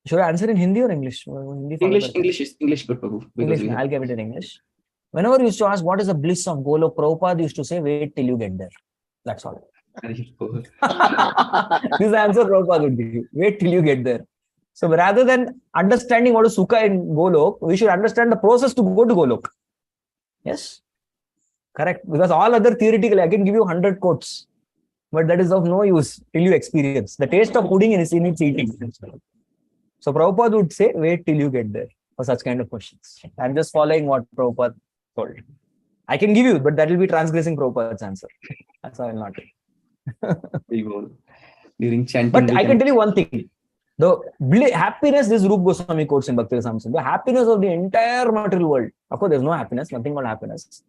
Should I answer in Hindi or English? Hindi English, good, Prabhu. English, I'll give it in English. Whenever you used to ask what is the bliss of Golok, Prabhupada used to say, wait till you get there. That's all. This is the answer Prabhupada would give you. Wait till you get there. So rather than understanding what is Sukha in Golok, we should understand the process to go to Golok. Yes? Correct. Because all other theoretically, I can give you 100 quotes. But that is of no use till you experience. The taste of pudding is in its eating. So Prabhupada would say, wait till you get there for such kind of questions. I'm just following what Prabhupada told. I can give you, but that will be transgressing Prabhupada's answer. That's how I'll not do. During chanting. But I can tell you one thing. The happiness, this Rupa Goswami quotes in Bhakti Rasamrita, the happiness of the entire material world, of course, there's no happiness, nothing called happiness,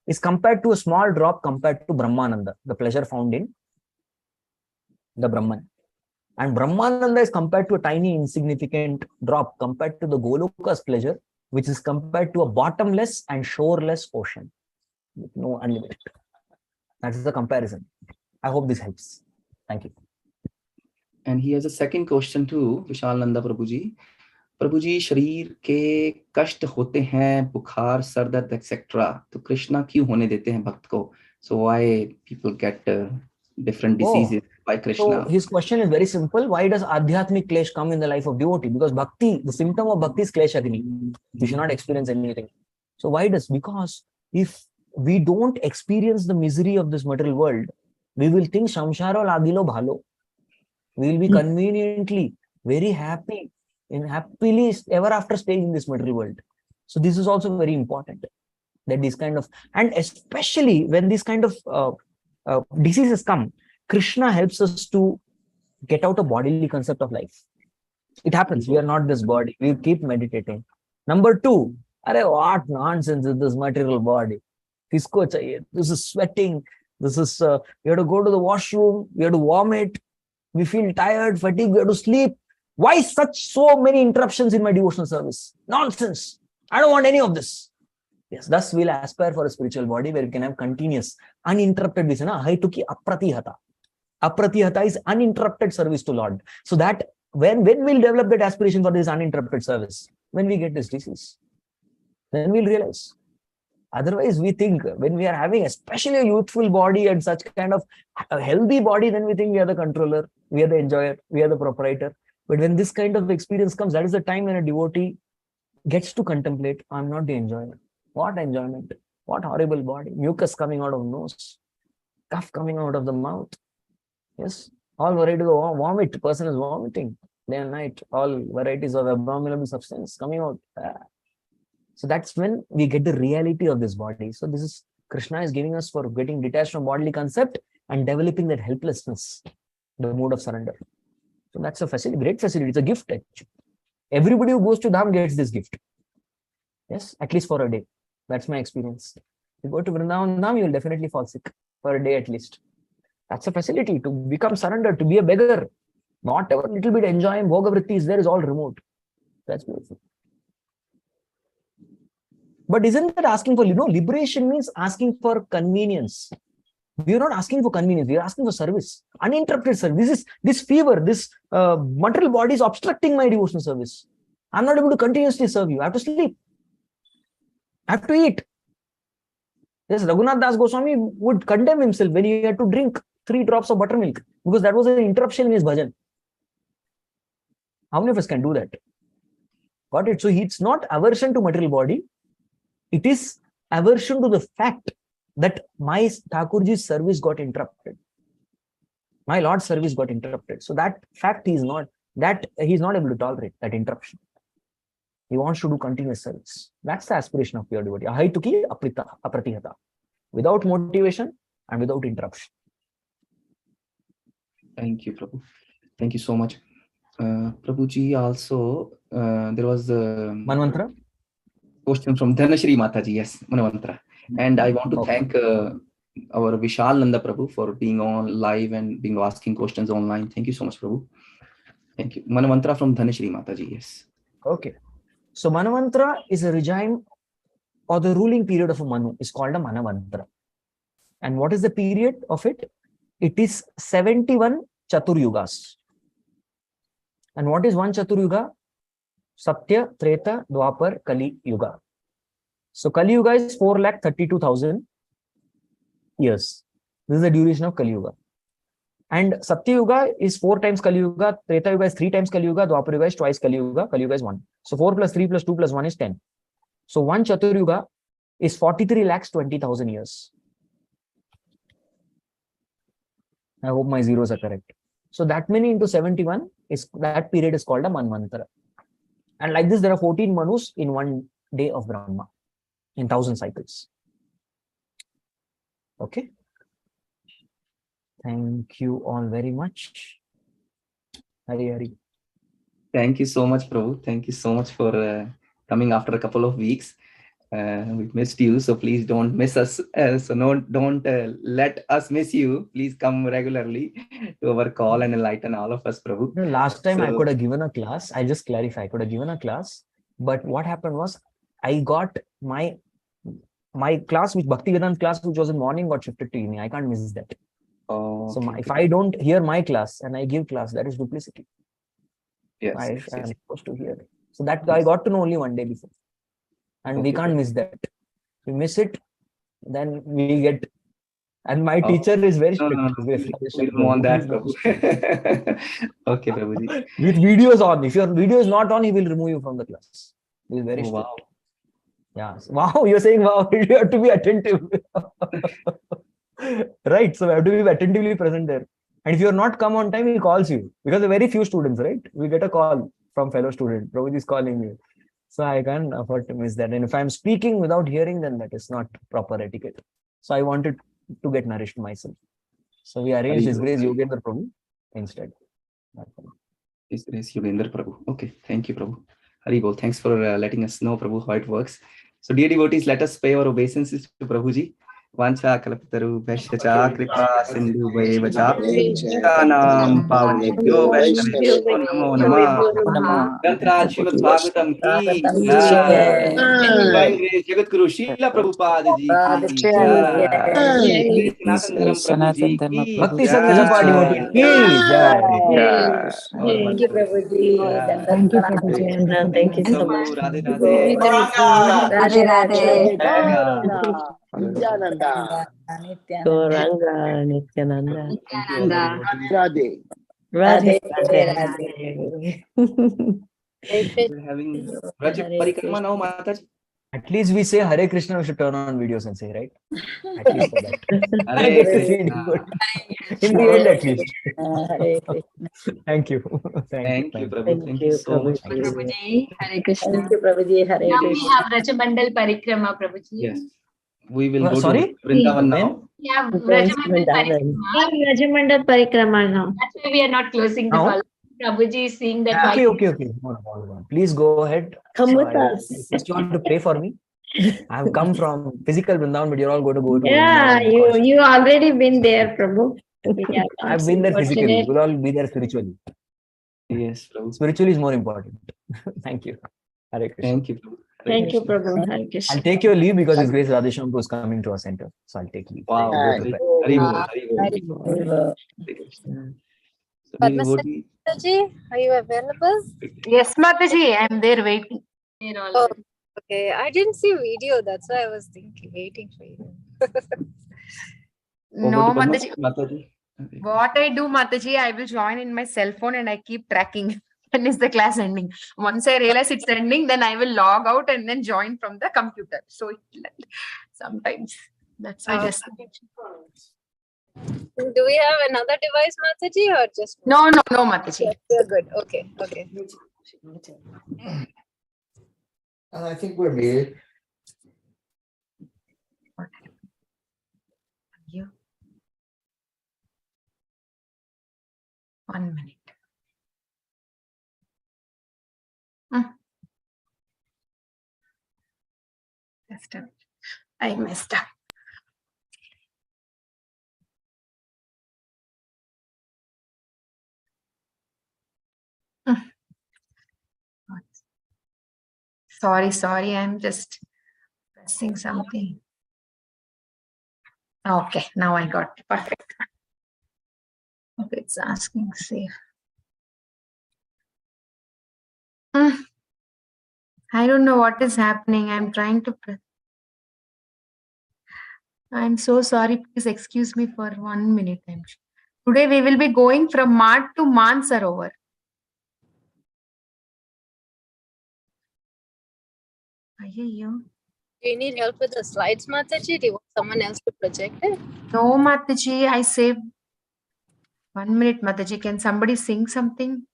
is compared to a small drop compared to Brahmananda, the pleasure found in the Brahman. And Brahmananda is compared to a tiny, insignificant drop compared to the Goloka's pleasure, which is compared to a bottomless and shoreless ocean with no unlimited. That's the comparison. I hope this helps. Thank you. And he has a second question too, Vishal Nanda Prabhu ji. प्रभु जी, शरीर के कष्ट होते हैं, बुखार, sir दर्द etcetera, तो कृष्णा क्यों होने देते हैं भक्त को? So why people get different diseases? Why Krishna? So his question is very simple. Why does adhyatmic klesh come in the life of devotee? Because bhakti, the symptom of bhakti is klesh agni. You should not experience anything. So why does? Because if we don't experience the misery of this material world, we will think samsara lagilo bhalo. We will be conveniently very happy and happily ever after staying in this material world. So this is also very important, that this kind of, and especially when these kind of diseases come, Krishna helps us to get out a bodily concept of life. It happens. We are not this body. We keep meditating. Number two, what nonsense is this material body? This is sweating. This is, we have to go to the washroom. We have to vomit. We feel tired, fatigued. We have to sleep. Why so many interruptions in my devotional service? Nonsense. I don't want any of this. Yes, thus we'll aspire for a spiritual body where we can have continuous, uninterrupted visana. Haituki apratihata. Apratihata is uninterrupted service to Lord. So that when we'll develop that aspiration for this uninterrupted service, when we get this disease, then we'll realize. Otherwise, we think when we are having especially a youthful body and such kind of a healthy body, then we think we are the controller, we are the enjoyer, we are the proprietor. But when this kind of experience comes, that is the time when a devotee gets to contemplate, I'm not the enjoyer. What enjoyment? What horrible body. Mucus coming out of nose. Cough coming out of the mouth. Yes. All varieties of vomit. Person is vomiting day and night. All varieties of abominable substance coming out. So that's when we get the reality of this body. So this is, Krishna is giving us for getting detached from bodily concept and developing that helplessness, the mood of surrender. So that's a facility, great facility. It's a gift. Actually. Everybody who goes to Dham gets this gift. Yes, at least for a day. That's my experience. You go to Vrindavan Dham, you will definitely fall sick for a day at least. That's a facility to become surrendered, to be a beggar. Not ever little bit enjoying bhoga vritti is there, is all removed. That's beautiful. But isn't that asking for, liberation means asking for convenience. We are not asking for convenience. We are asking for service, uninterrupted service. This fever, this material body is obstructing my devotional service. I'm not able to continuously serve you. I have to sleep. I have to eat. Yes, Raghunath Das Goswami would condemn himself when he had to drink 3 drops of buttermilk because that was an interruption in his bhajan. How many of us can do that? Got it? So it's not aversion to material body. It is aversion to the fact that my Thakurji's service got interrupted. My Lord's service got interrupted. So that fact he's not able to tolerate, that interruption. He wants to do continuous service. That's the aspiration of pure devotee. Ahaituki apratihata. Without motivation and without interruption. Thank you, Prabhu. Thank you so much. Prabhuji, also, there was a Manvantra question from Dhanashri Mataji. Yes, Manvantra. And I want to thank our Vishal Nanda Prabhu for being on live and being asking questions online. Thank you so much, Prabhu. Thank you. Manvantra from Dhanashri Mataji. Yes. Okay. So Manavantra is a regime or the ruling period of a Manu is called a Manavantra. And what is the period of it? It is 71 Chatur Yugas. And what is one Chaturyuga? Satya, Treta, Dwapar, Kali Yuga. So Kali Yuga is 4,32,000 years. This is the duration of Kali Yuga. And Satya Yuga is 4 times Kali Yuga, Treta Yuga is 3 times Kali Yuga, Dwapar Yuga is twice Kali Yuga, Kali Yuga is 1. So 4 plus 3 plus 2 plus 1 is 10. So one Chaturyuga is 43,20,000 years. I hope my zeros are correct. So that many into 71 is that period is called a Manvantara. And like this, there are 14 Manus in one day of Brahma in 1,000 cycles. Okay. Thank you all very much. Hari Hari. Thank you so much, Prabhu. Thank you so much for coming after a couple of weeks. We missed you, so please don't miss us. Don't let us miss you. Please come regularly to our call and enlighten all of us, Prabhu. No, last time I could have given a class. I just clarify. I could have given a class, but what happened was I got my class, which Bhaktivedanta class, which was in morning, got shifted to evening. I can't miss that. Oh, so if I don't hear my class and I give class, that is duplicity. Yes, I'm yes. supposed to hear. So that I got to know only one day before. And we can't miss that. We miss it, then we get. And my teacher is very strict. No. We don't want that, Prabhu. Okay, Prabhuji. With videos on. If your video is not on, he will remove you from the class. He is very strict. Wow. Yeah. Wow, you're saying wow. You have to be attentive. Right. So we have to be attentively present there. And if you're not come on time, he calls you. Because there are very few students, right? We get a call from fellow student. Prabhuji is calling you. So I can't afford to miss that. And if I'm speaking without hearing, then that is not proper etiquette. So I wanted to get nourished myself. So we arranged His Grace Yogendra Prabhu instead. His Grace Yogendra Prabhu. Okay, thank you, Prabhu. Haribol, thanks for letting us know, Prabhu, how it works. So dear devotees, let us pay our obeisances to Prabhuji. Vancha kalaptaru bhashya kripa sindhu vacha shanam pavnebhyo vaishnavebhyo namo namah. Grantaraj Srimad Bhagavatam ki jai. Divine Grace Jagat Guru Srila Prabhupada ji ki jai. Sanatana Dharma Prabhu ji ki Bhakti Sangha Sabha devotee ki jai. Thank you, Prabhuji. Thank you, Prabhuji. Thank you so much. Radhe Radhe. Radhe Radhe. Gauranga, Nityananda, Gauranga, Nityananda. Thank you all the devotees. Radhe. Radhe Radhe. We're having parikrama now, Mataji. At least we say Hare Krishna, we should turn on videos and say, right? At least for that. Hare Krishna. In the end, at least. Hare Krishna. Thank you. Thank you, Prabhu. Thank you so much. Prabhuji, Hare Krishna. Thank you, Prabhuji. Hare Now we Krishna. have Rajamandal Parikrama, Prabhuji. Yes. We will go sorry? to Vrindavan now. We have Rajamandal Parikrama. Rajamandal Parikrama now. That's why we are not closing the Now? call. Prabhuji is seeing that. Okay. Please go ahead. Come with us. I just want to pray for me. I have come from physical Vrindavan, but you're all going to go to Yeah, Vrindavan. you already been there, Prabhu. I've been there physically. We'll all be there spiritually. Yes, Prabhu. Spiritually is more important. Thank you. Hare Krishna. Thank you, Prabhu. Thank you, Prabhu. Hare Krishna. I'll take your leave because His Grace Radhesham is coming to our center. So I'll take leave. Wow. Go prepare. Haribol. So, dear devotee, Mataji, are you available? Yes, Mataji, I'm there waiting. Oh, okay. I didn't see video. That's why I was waiting for you. No, over to Mataji. Mataji. What I do, Mataji, I will join in my cell phone and I keep tracking when is the class ending. Once I realize it's ending, then I will log out and then join from the computer. So sometimes that's my destination. Do we have another device, Mataji, or just No, Mataji. We're good. Okay. I think we're muted. You. 1 minute. I messed up. Sorry, I'm just pressing something. Okay, now I got it. Perfect. Okay, it's asking save. I don't know what is happening. I'm trying to. I'm so sorry. Please excuse me for 1 minute. Today we will be going from Mart to Mansarovar. Ayyo. Do you need help with the slides, Mataji? Do you want someone else to project it? No, Mataji, I saved 1 minute, Mataji. Can somebody sing something?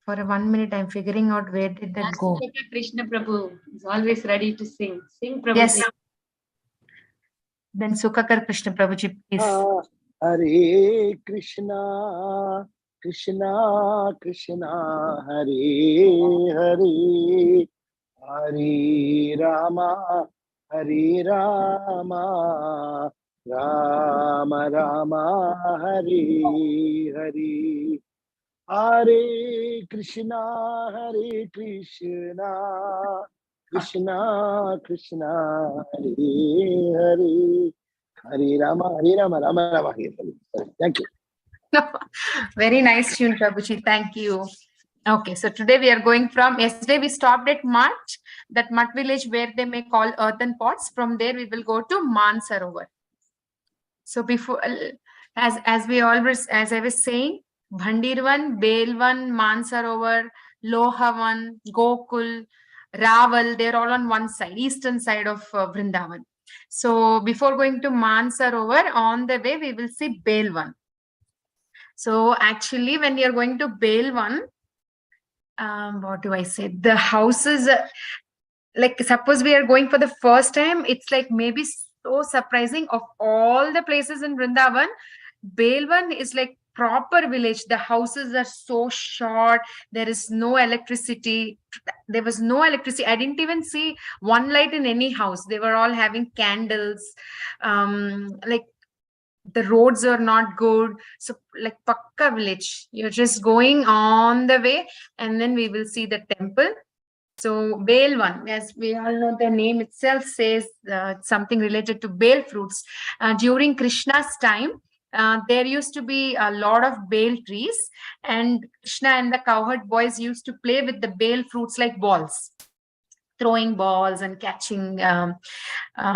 For 1 minute, I'm figuring out where did that go. Krishna Prabhu is always ready to sing. Sing, Prabhuji. Yes. Then Sukakar Krishna Prabhuji, please. Hare Krishna, Krishna Krishna, Hare Hare, Hare Rama, Hare Rama, Rama Rama, Hare Hare. Hare Krishna, Krishna Krishna, Hare Hare. Hare Rama, Rama Rama, Hare Hare. Thank you. Very nice tune, Prabhuji. Thank you. Okay, so today we are going from, yesterday we stopped at Mat, that Mat village where they make all earthen pots. From there we will go to Mansarovar. So before, as I was saying, Bhandirvan, Belvan, Mansarovar, Lohavan, Gokul, Raval, they're all on one side, eastern side of Vrindavan. So before going to Mansarovar, on the way we will see Belvan. So actually, when you're going to Belvan, what do I say? The houses, like suppose we are going for the first time, it's like maybe so surprising. Of all the places in Vrindavan, Belvan is like proper village. The houses are so short. There is no electricity. There was no electricity. I didn't even see one light in any house. They were all having candles. Like the roads are not good. So like Pakka village, you're just going on the way and then we will see the temple. So Belvan, as we all know, the name itself says something related to bale fruits. During Krishna's time, there used to be a lot of bale trees, and Krishna and the cowherd boys used to play with the bale fruits like balls, throwing balls and catching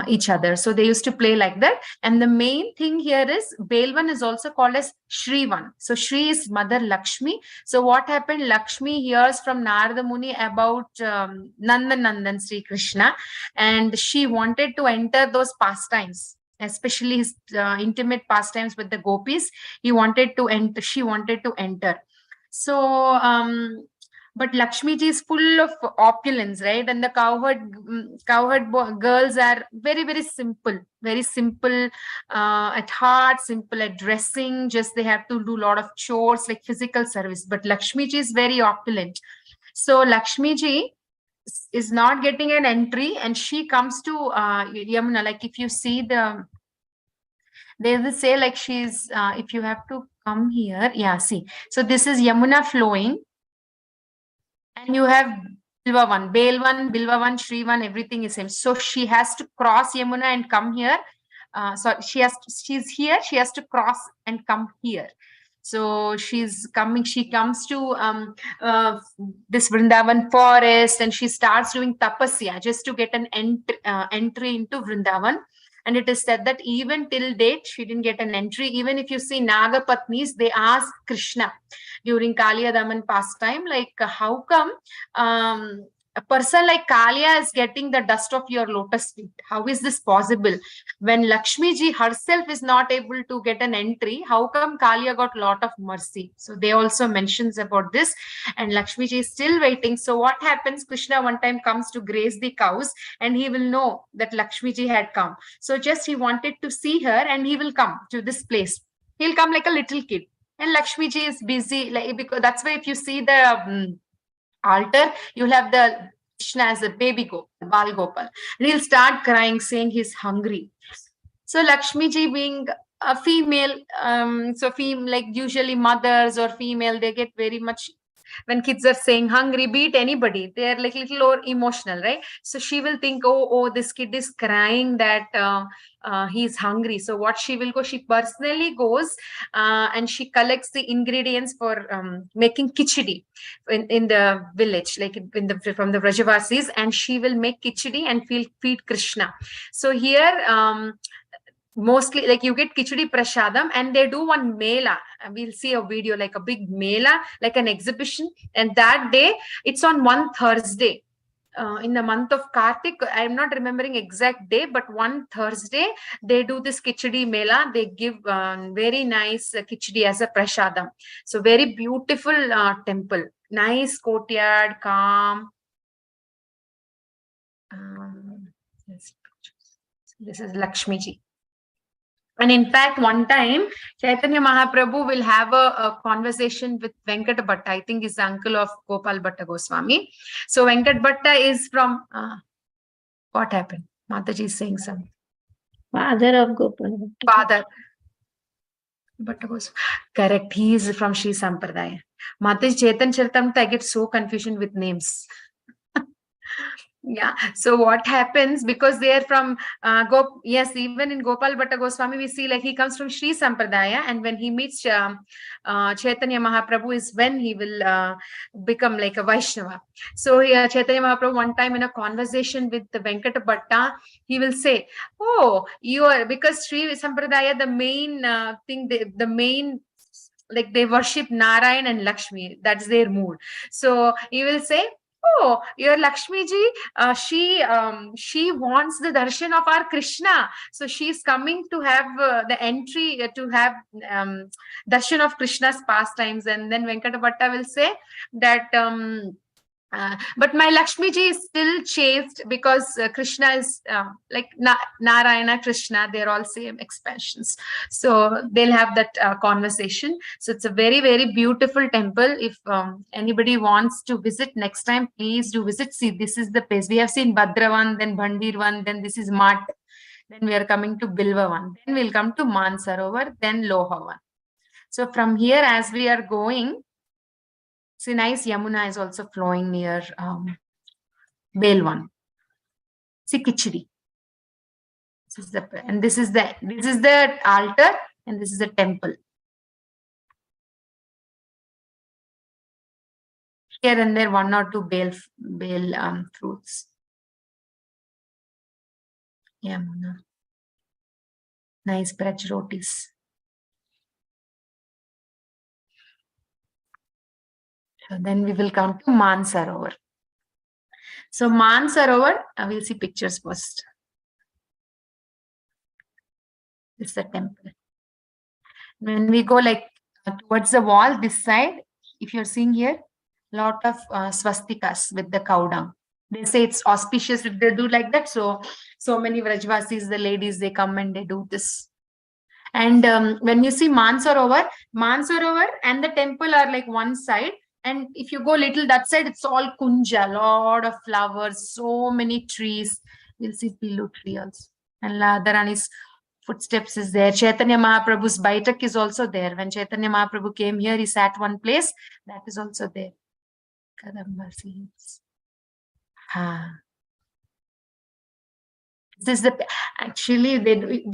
each other. So they used to play like that. And the main thing here is Belvan is also called as Shrivan. So Shri is Mother Lakshmi. So what happened? Lakshmi hears from Narada Muni about Nandan Sri Krishna, and she wanted to enter those pastimes, especially his intimate pastimes with the gopis. She wanted to enter. So but Lakshmi ji is full of opulence, right? And the cowherd girls are very, very simple at heart, simple at dressing. Just they have to do a lot of chores like physical service. But Lakshmi ji is very opulent. So Lakshmi ji is not getting an entry, and she comes to Yamuna. Like if you see they will say like she's. If you have to come here, yeah. See, so this is Yamuna flowing. And you have Bilvavan, Bilvavan, Shrivan, everything is same. So she has to cross Yamuna and come here. So she's here, she has to cross and come here. So she's coming, she comes to this Vrindavan forest, and she starts doing tapasya just to get an entry into Vrindavan. And it is said that even till date, she didn't get an entry. Even if you see Nagapatnis, they ask Krishna during Kaliya Daman pastime, like, how come a person like Kaliya is getting the dust of your lotus feet? How is this possible? When Lakshmi ji herself is not able to get an entry, how come Kaliya got a lot of mercy? So they also mentions about this, and Lakshmi ji is still waiting. So what happens? Krishna one time comes to graze the cows, and he will know that Lakshmi ji had come. So just he wanted to see her, and he will come to this place. He'll come like a little kid. And Lakshmi ji is busy, like, because that's why if you see the altar, you'll have the Krishna as a baby Gopal, Bal Gopal. And he'll start crying, saying he's hungry. So Lakshmi ji being a female, like usually mothers or female, they get very much when kids are saying hungry, beat anybody, they are like little more emotional, right? So she will think, oh, this kid is crying that he's hungry. So what she will go, she personally goes and she collects the ingredients for making khichdi in the village, like from the Vrajavasis, and she will make khichdi and feed Krishna. So here mostly like you get khichdi prasadam, and they do one mela. We'll see a video, like a big mela, like an exhibition. And that day, it's on one Thursday in the month of Kartik. I'm not remembering exact day, but one Thursday they do this khichdi mela. They give very nice khichdi as a prasadam. So very beautiful temple, nice courtyard, calm. This is Lakshmi ji. And in fact, one time, Chaitanya Mahaprabhu will have a conversation with Venkat Bhatta. I think he's the uncle of Gopal Bhatta Goswami. So Venkat Bhatta is from, what happened? Mataji is saying something. Father of Gopal. Father. Bhatta Goswami. Correct. He is from Sri Sampradaya. Mataji Chaitanya Charitamrita, I get so confusion with names. Yeah. So what happens, because they are from yes, even in Gopal Bhatta Goswami, we see like he comes from Sri Sampradaya, and when he meets Chaitanya Mahaprabhu is when he will become like a Vaishnava. So Chaitanya Mahaprabhu one time in a conversation with the Venkata Bhatta, he will say, oh, you are, because Sri Sampradaya, the main thing, the main, like they worship Narayan and Lakshmi, that's their mood. So he will say, oh, your Lakshmi ji, she wants the darshan of our Krishna. So she's coming to have the entry to have darshan of Krishna's pastimes. And then Venkata Bhatta will say that but my Lakshmi ji is still chaste because Krishna is like Narayana, Krishna, they're all same expansions. So they'll have that conversation. So it's a very, very beautiful temple. If anybody wants to visit next time, please do visit. See, this is the place. We have seen Bhadravan, then Bhandirvan, then this is Mat. Then we are coming to Bilvavan. Then we'll come to Mansarovar, then Lohavan. So from here, as we are going, see, nice Yamuna is also flowing near Belwan. See, Khichdi. This is the altar, and this is the temple. Here and there, one or two bale fruits. Yamuna. Nice braj rotis. So then we will come to Mansarovar. So Mansarovar, we'll see pictures first. It's the temple. When we go like towards the wall, this side, if you're seeing here, lot of swastikas with the cow dung. They say it's auspicious if they do like that. So many Vrajvasis, the ladies, they come and they do this. And when you see Mansarovar and the temple are like one side. And if you go little that side, it's all kunja, lot of flowers, so many trees. You'll see Pillu tree also. And Radharani's footsteps is there. Chaitanya Mahaprabhu's Baitak is also there. When Chaitanya Mahaprabhu came here, he sat one place. That is also there. Kadamba seeds. This is the, actually,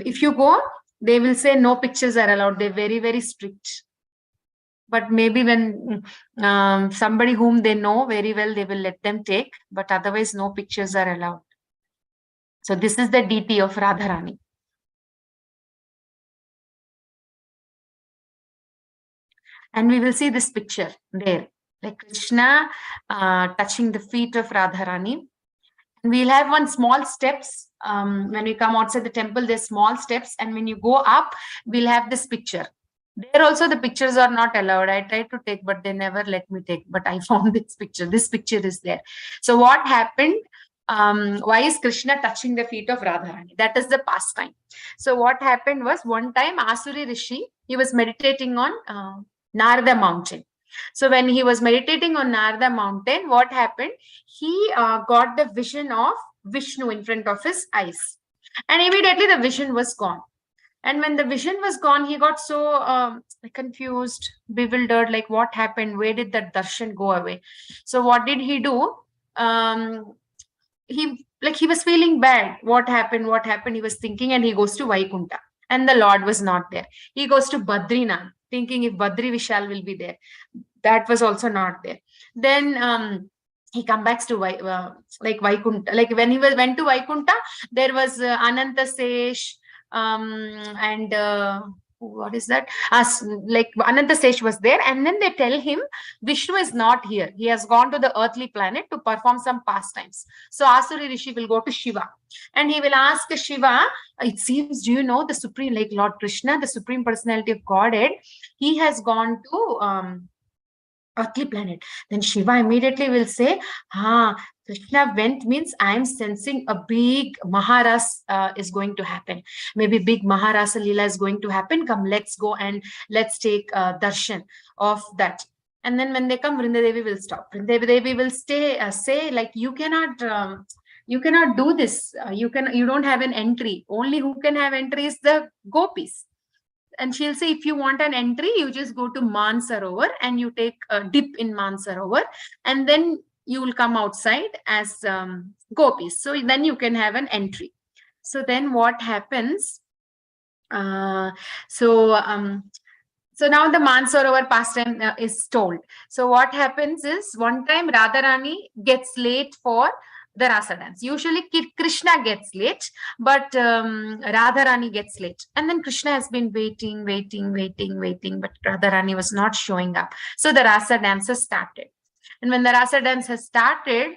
if you go, they will say no pictures are allowed. They're very, very strict. But maybe when somebody whom they know very well, they will let them take. But otherwise, no pictures are allowed. So this is the deity of Radharani. And we will see this picture there. Like Krishna touching the feet of Radharani. And we'll have one small steps. When we come outside the temple, there's small steps. And when you go up, we'll have this picture. There also the pictures are not allowed. I tried to take, but they never let me take. But I found this picture. This picture is there. So what happened? Why is Krishna touching the feet of Radharani? That is the pastime. So what happened was, one time Asuri Rishi, he was meditating on Narada mountain. So when he was meditating on Narada mountain, what happened? He got the vision of Vishnu in front of his eyes. And immediately the vision was gone. And when the vision was gone, he got so confused, bewildered, like what happened? Where did that darshan go away? So what did he do? He was feeling bad. What happened? What happened? He was thinking, and he goes to Vaikunta, and the Lord was not there. He goes to Badrinath, thinking if Badri Vishal will be there. That was also not there. Then he comes back to like Vaikunta. Like when he went to Vaikunta, there was Ananta Sesh, and what is that? Like Ananta Sesh was there, and then they tell him Vishnu is not here. He has gone to the earthly planet to perform some pastimes. So Asuri Rishi will go to Shiva, and he will ask Shiva, it seems, do you know the Supreme, like Lord Krishna, the Supreme Personality of Godhead, he has gone to earthly planet. Then Shiva immediately will say, Krishna went means I'm sensing a big Maharas is going to happen. Maybe big Maharasa Leela is going to happen. Come, let's go and let's take darshan of that. And then when they come, Vrindadevi will stop. Vrindadevi will say like, you cannot do this. You don't have an entry. Only who can have entry is the gopis. And she'll say, if you want an entry, you just go to Mansarovar and you take a dip in Mansarovar, and then you will come outside as gopis. So then you can have an entry. So then what happens? So now the Mansarovar pastime is told. So what happens is, one time Radharani gets late for the Rasa dance. Usually Krishna gets late, but Radharani gets late. And then Krishna has been waiting, but Radharani was not showing up. So the Rasa dance has started. And when the Rasa dance has started,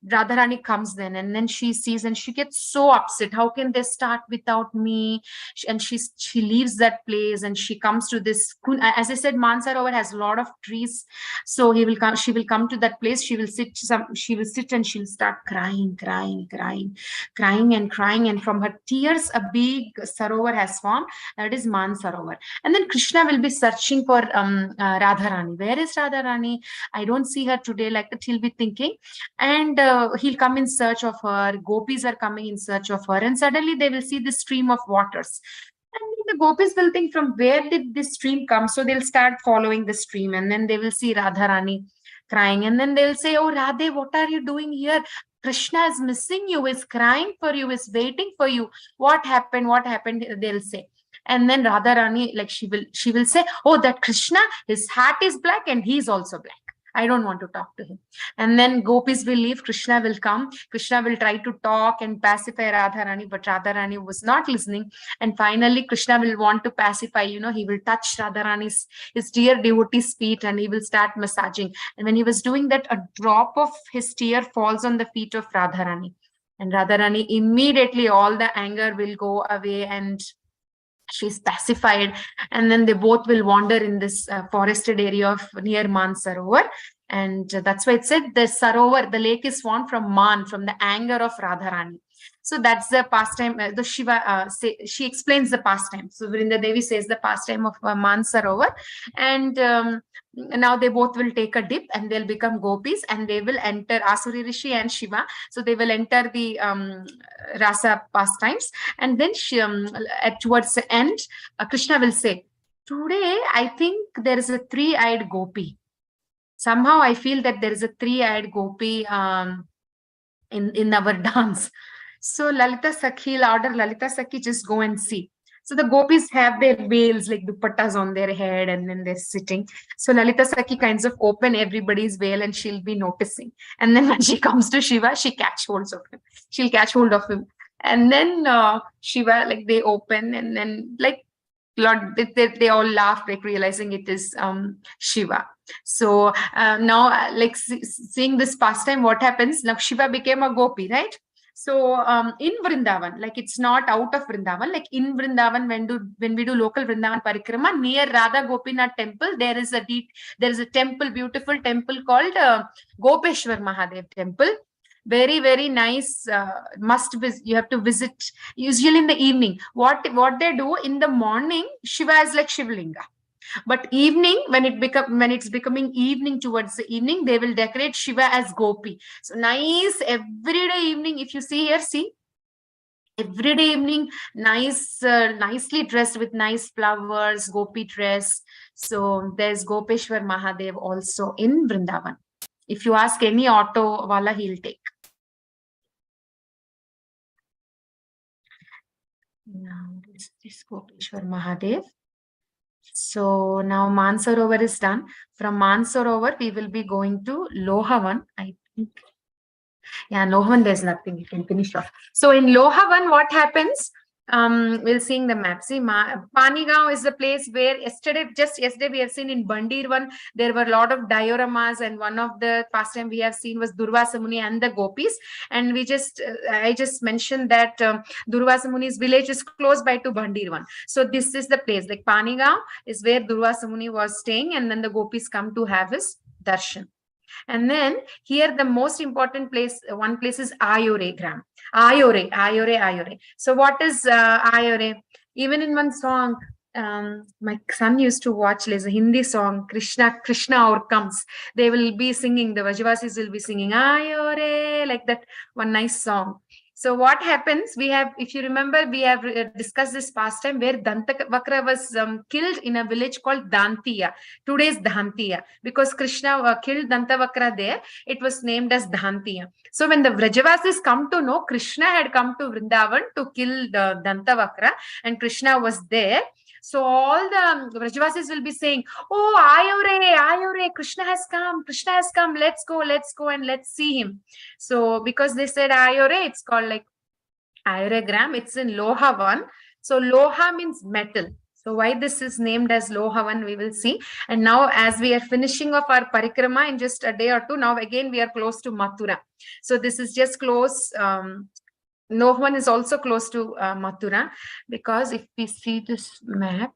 Radharani comes then, and then she sees and she gets so upset. How can they start without me? And she leaves that place and she comes to this. As I said, Mansarovar has a lot of trees. So she will come to that place. She will sit and she'll start crying. And from her tears, a big Sarovar has formed. That is Mansarovar. And then Krishna will be searching for Radharani. Where is Radharani? I don't see her today. Like that, he'll be thinking. And he'll come in search of her. Gopis are coming in search of her, and suddenly they will see the stream of waters, and the gopis will think, from where did this stream come? So they'll start following the stream, and then they will see Radharani crying, and then they'll say, oh Radhe, what are you doing here? Krishna is missing you, is crying for you, is waiting for you. What happened? They'll say. And then Radharani, like she will say, oh, that Krishna, his hat is black and he's also black. I don't want to talk to him. And then gopis will leave. Krishna will come. Krishna will try to talk and pacify Radharani, but Radharani was not listening. And finally, Krishna will want to pacify. He will touch Radharani's, his dear devotee's feet, and he will start massaging. And when he was doing that, a drop of his tear falls on the feet of Radharani. And Radharani, immediately all the anger will go away and she's pacified, and then they both will wander in this forested area of near Mansarovar, and that's why it said the Sarovar, the lake, is formed from the anger of Radharani. So that's the pastime. The Shiva, she explains the pastime. So Vrindadevi says the pastime of Mansarovar, and now they both will take a dip and they'll become gopis, and they will enter Asuri Rishi and Shiva. So they will enter the rasa pastimes, and then towards the end, Krishna will say, today I think there is a three-eyed gopi. Somehow I feel that there is a three-eyed gopi in our dance. So Lalita Sakhi will order Lalita Sakhi, just go and see. So the gopis have their veils, like dupattas on their head, and then they're sitting. So Lalita Sakhi kinds of open everybody's veil and she'll be noticing. And then when she comes to Shiva, she catch hold of him. She'll catch hold of him. And then Shiva, like they open, and then like Lord, they all laugh, like realizing it is Shiva. So now, like seeing this pastime, what happens? Now Shiva became a gopi, right? So in Vrindavan, like it's not out of Vrindavan, like in Vrindavan, when we do local Vrindavan parikrama, near Radha Gopinath temple, there is a temple, beautiful temple called Gopeshwar Mahadev temple. Very, very nice. You have to visit usually in the evening. What they do in the morning, Shiva is like Shivlinga. But evening, when it's becoming evening, towards the evening, they will decorate Shiva as Gopi. So nice every day evening. If you see here, see Every day evening, nicely dressed with nice flowers, gopi dress. So there's Gopeshwar Mahadev also in Vrindavan. If you ask any auto wala, he'll take. Now this is Gopeshwar Mahadev. So now Mansarovar is done. From Mansarovar, we will be going to Lohavan, I think. Yeah, Lohavan, there's nothing. You can finish off. So in Lohavan, what happens? We'll seeing the map. See, Panigaon is the place where just yesterday we have seen in Bandirvan, there were a lot of dioramas, and one of the past time we have seen was Durvasa Muni and the gopis. And I just mentioned that Durvasa Muni's village is close by to Bandirvan. So this is the place, like Panigaon is where Durvasa Muni was staying, and then the gopis come to have his darshan. And then here the most important place, one place is Ayore Gram. Ayore. So what is Ayore? Even in one song, my son used to watch, there's a Hindi song, Krishna Aur Comes. They will be singing, the Vajavasis will be singing Ayore, like that, one nice song. So what happens, we have, if you remember, we have discussed this past time where Dantavakra was killed in a village called Dantiya. Today's Dhantiya. Because Krishna killed Dantavakra there, it was named as Dhantiya. So when the Vrajavasis come to know Krishna had come to Vrindavan to kill the Dantavakra, and Krishna was there, so all the Vrajavasis will be saying, oh, Ayore, Krishna has come, let's go, and let's see him. So because they said Ayore, it's called like Ayore Gram, it's in Lohavan. So Loha means metal. So why this is named as Lohavan, we will see. And now as we are finishing off our parikrama in just a day or two, now again we are close to Mathura. So this is just close. Lohavan is also close to Mathura, because if we see this map,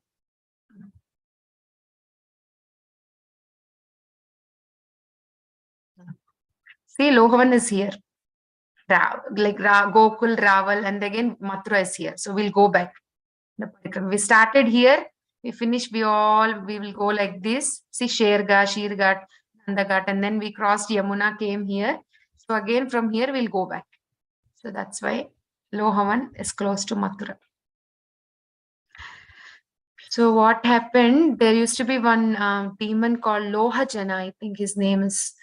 see Lohavan is here, like Gokul, Raval, and again Mathura is here. So we'll go back. We started here, we finished, we will go like this. See Sherghat, Shirghat, Nandaghat, and then we crossed Yamuna, came here. So again from here we'll go back. So that's why Lohavan is close to Mathura. So what happened, there used to be one demon called Lohajana, I think his name is,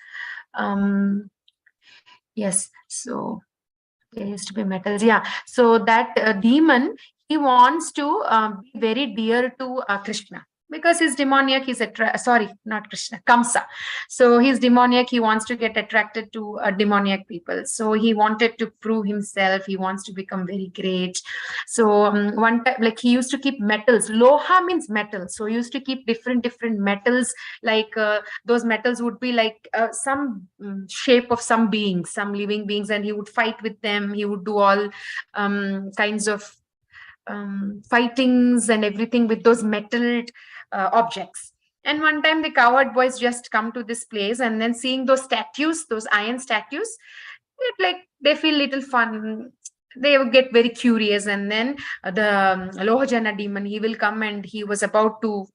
yes, so there used to be metals, yeah. So that demon, he wants to be very dear to Krishna. Because he's demoniac, he's sorry, not Krishna, Kamsa. So he's demoniac, he wants to get attracted to demoniac people. So he wanted to prove himself, he wants to become very great. So one time, like he used to keep metals. Loha means metal. So he used to keep different metals, like those metals would be like some shape of some beings, some living beings, and he would fight with them. He would do all kinds of fightings and everything with those metal objects. And one time the cowherd boys just come to this place, and then seeing those statues, those iron statues, they feel little fun. They would get very curious, and then the Lohajana demon, he will come, and he was about to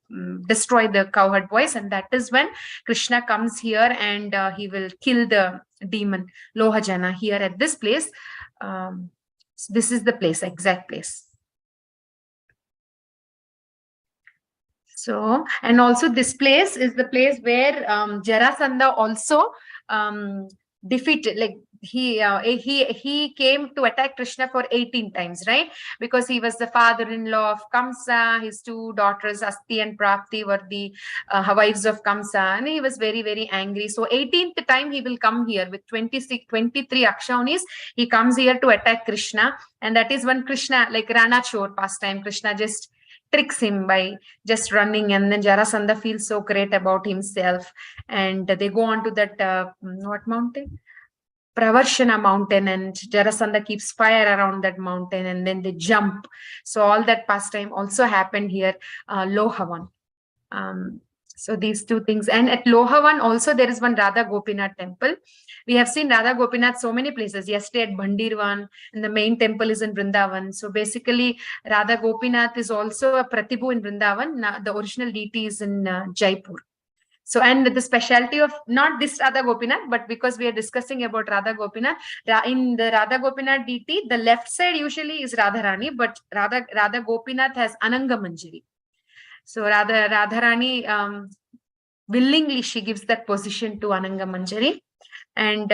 destroy the cowherd boys, and that is when Krishna comes here, and he will kill the demon Lohajana here at this place. So this is the place, exact place. So, and also this place is the place where Jarasandha also defeated, like he came to attack Krishna for 18 times, right? Because he was the father-in-law of Kamsa. His two daughters, Asti and Prapti, were the wives of Kamsa, and he was very, very angry. So 18th time he will come here with 23 Akshaunis. He comes here to attack Krishna, and that is when Krishna, like Rana Chor pastime, Krishna just tricks him by just running, and then Jarasandha feels so great about himself, and they go on to that what mountain? Pravarshana mountain, and Jarasandha keeps fire around that mountain, and then they jump. So all that pastime also happened here, Lohavan. So these two things. And at Lohavan also there is one Radha Gopinath temple. We have seen Radha Gopinath so many places. Yesterday at Bandirvan, and the main temple is in Vrindavan. So basically Radha Gopinath is also a Pratibhu in Vrindavan. The original deity is in Jaipur. So, and the specialty of not this Radha Gopinath, but because we are discussing about Radha Gopinath, in the Radha Gopinath DT, the left side usually is Radharani, but Radha Gopinath has Ananga Manjari. So Radharani, willingly she gives that position to Ananga Manjari. And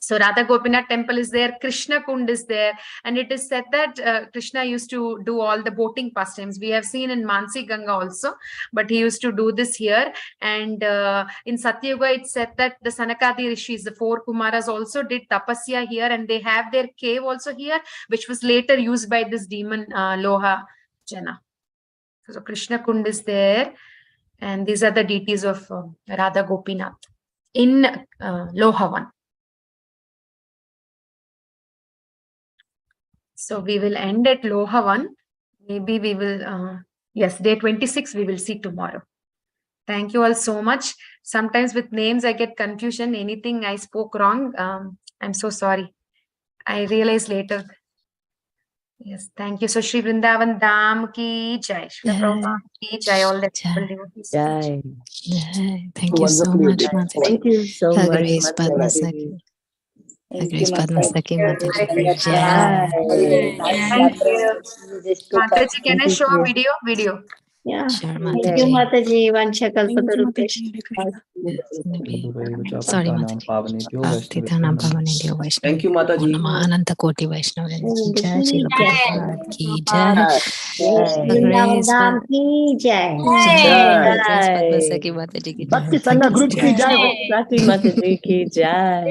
so Radha Gopinath temple is there, Krishna Kund is there, and it is said that Krishna used to do all the boating pastimes. We have seen in Mansi Ganga also, but he used to do this here. And in Satyuga, it's said that the Sanakadi Rishis, the 4 Kumaras, also did tapasya here, and they have their cave also here, which was later used by this demon Loha Jana. So Krishna Kund is there, and these are the deities of Radha Gopinath in Lohavan. So we will end at Lohavan. Maybe we will, yes, day 26, we will see tomorrow. Thank you all so much. Sometimes with names, I get confusion. Anything I spoke wrong, I'm so sorry. I realized later. Yes, thank you. So Shri Vrindavan Dham ki jai. Shri Prabhupada ki jai. All the devotees. Jai. Thank you so Wonderfully much, did. Mataji. Thank you so Her much, Grace Padma Mataji. Saki. Her Thank you, Grace Padma Mataji. Saki Mataji. Jai. Thank you. Mataji, can I show a video? Yeah. Sure, Thank Mataji. you, Mataji. Vanchakalpatarupesha. Sorry, Mataji. Tithanam Pavanebhyo Vaishnav. Thank you, Mataji. Ananta Koti Vaishnav. Jai Srila Prabhupada ki jai. Jai Her Grace Vrindavan ki jai. Jai. Grace Padma Jai. Saki Mataji ki jai. Bhakti Thank Sangha you. Group ki jai. Sati Mataji ki jai.